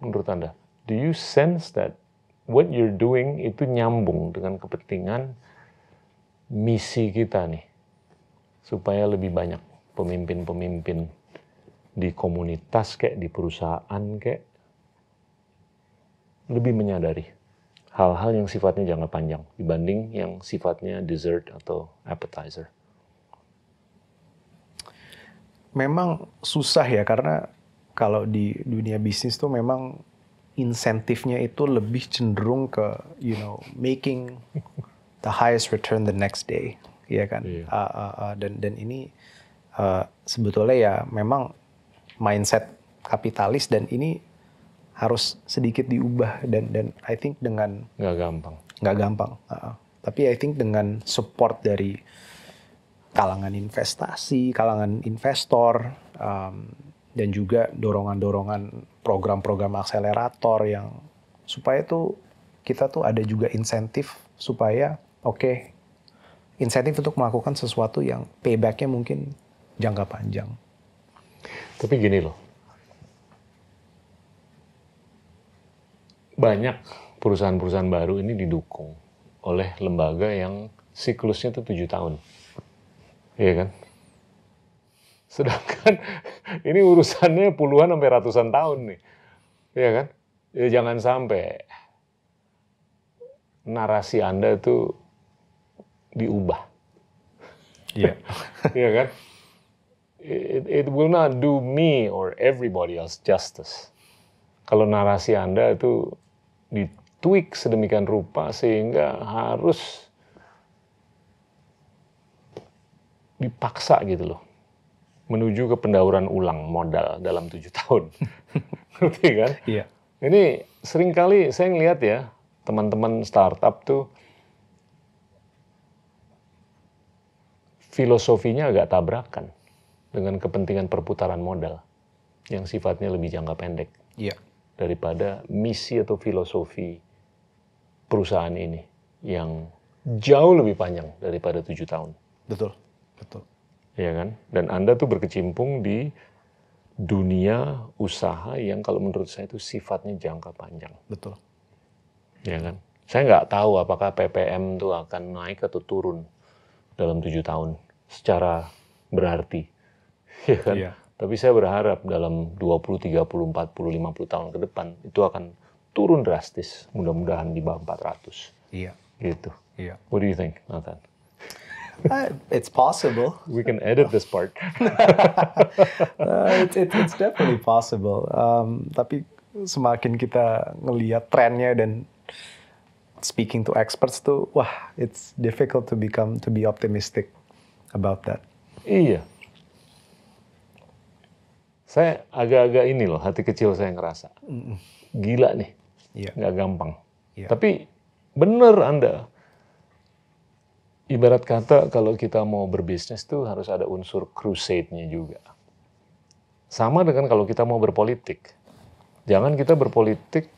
menurut Anda? Do you sense that what you're doing itu nyambung dengan kepentingan misi kita nih? Supaya lebih banyak pemimpin-pemimpin di komunitas kayak di perusahaan kayak lebih menyadari hal-hal yang sifatnya jangka panjang dibanding yang sifatnya dessert atau appetizer. Memang susah ya karena kalau di dunia bisnis tuh memang insentifnya itu lebih cenderung ke making the highest return the next day, ya kan? Iya. Dan ini sebetulnya ya memang mindset kapitalis dan ini harus sedikit diubah dan I think dengan Nggak gampang. nggak gampang. Tapi I think dengan support dari kalangan investasi, kalangan investor, dan juga dorongan-dorongan program-program akselerator yang supaya tuh kita tuh ada juga insentif supaya insentif untuk melakukan sesuatu yang payback-nya mungkin jangka panjang. Tapi gini loh, banyak perusahaan-perusahaan baru ini didukung oleh lembaga yang siklusnya tuh 7 tahun. Iya kan? Sedangkan ini urusannya puluhan sampai ratusan tahun nih. Iya kan? Ya jangan sampai narasi Anda itu diubah. Iya. Iya kan? It will not do me or everybody else justice. Kalau narasi Anda itu ditweak sedemikian rupa sehingga harus dipaksa gitu loh. Menuju ke pendauran ulang modal dalam 7 tahun. Ngerti kan? Iya. Ini seringkali saya ngelihat ya, teman-teman startup tuh filosofinya agak tabrakan dengan kepentingan perputaran modal yang sifatnya lebih jangka pendek Iya. daripada misi atau filosofi perusahaan ini yang jauh lebih panjang daripada 7 tahun. Betul. Betul. Ya kan? Dan Anda tuh berkecimpung di dunia usaha yang kalau menurut saya itu sifatnya jangka panjang. Betul. Ya kan? Saya nggak tahu apakah PPM itu akan naik atau turun dalam 7 tahun secara berarti. Ya kan? Iya. Tapi saya berharap dalam 20, 30, 40, 50 tahun ke depan itu akan turun drastis. Mudah-mudahan di bawah 400. Iya. Gitu. Iya. What do you think, Nathan? It's possible. We can edit this part. It's definitely possible. Tapi semakin kita ngelihat trennya dan speaking to experts tuh, wah, it's difficult to be optimistic about that. Iya. Saya agak-agak ini loh, hati kecil saya ngerasa. Gila nih. Iya. Nggak gampang. Iya. Tapi bener Anda. Ibarat kata kalau kita mau berbisnis tuh harus ada unsur crusade-nya juga. Sama dengan kalau kita mau berpolitik. Jangan kita berpolitik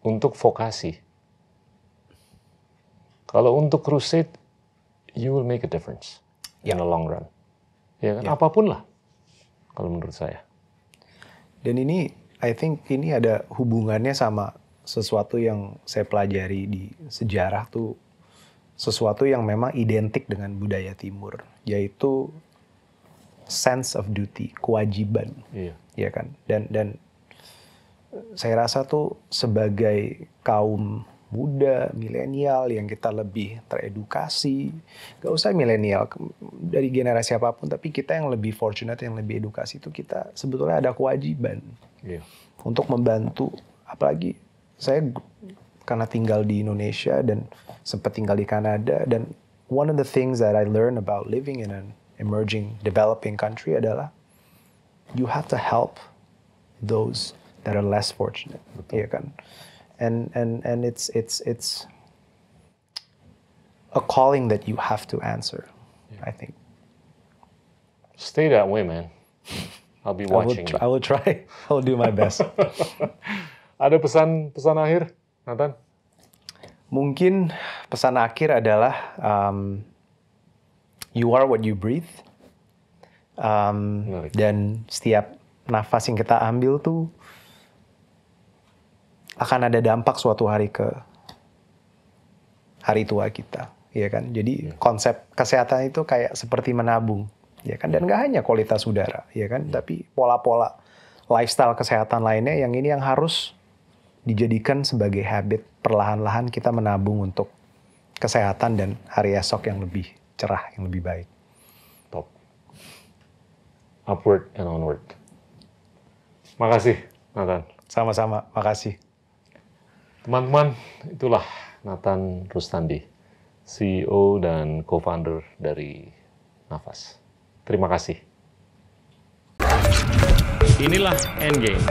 untuk vokasi. Kalau untuk crusade, you will make a difference in the long run. Ya kan? Apapun lah, kalau menurut saya. Dan ini, I think ini ada hubungannya sama sesuatu yang saya pelajari di sejarah tuh. sesuatu yang memang identik dengan budaya Timur, yaitu sense of duty, kewajiban, ya kan? Dan saya rasa tuh sebagai kaum muda, milenial yang kita lebih teredukasi, gak usah milenial dari generasi apapun, tapi kita yang lebih fortunate, yang lebih edukasi itu kita sebetulnya ada kewajiban untuk membantu. Apalagi saya karena tinggal di Indonesia dan sempat tinggal di Kanada, dan one of the things that I learned about living in an emerging, developing country adalah you have to help those that are less fortunate, ya kan? And it's a calling that you have to answer, I think. Stay that way, man. I'll be watching. I will try. I will do my best. Ada pesan akhir, Nathan? Mungkin pesan akhir adalah you are what you breathe. Dan setiap nafas yang kita ambil tuh akan ada dampak suatu hari ke hari tua kita, ya kan? Jadi konsep kesehatan itu kayak seperti menabung, ya kan? Dan nggak hanya kualitas udara, ya kan? Tapi pola-pola lifestyle kesehatan lainnya yang ini yang harus dijadikan sebagai habit, perlahan-lahan kita menabung untuk kesehatan dan hari esok yang lebih cerah, yang lebih baik. Top. Upward and onward. Makasih, Nathan. Sama-sama, makasih. Teman-teman, itulah Nathan Rustandi, CEO dan co-founder dari Nafas. Terima kasih. Inilah Endgame.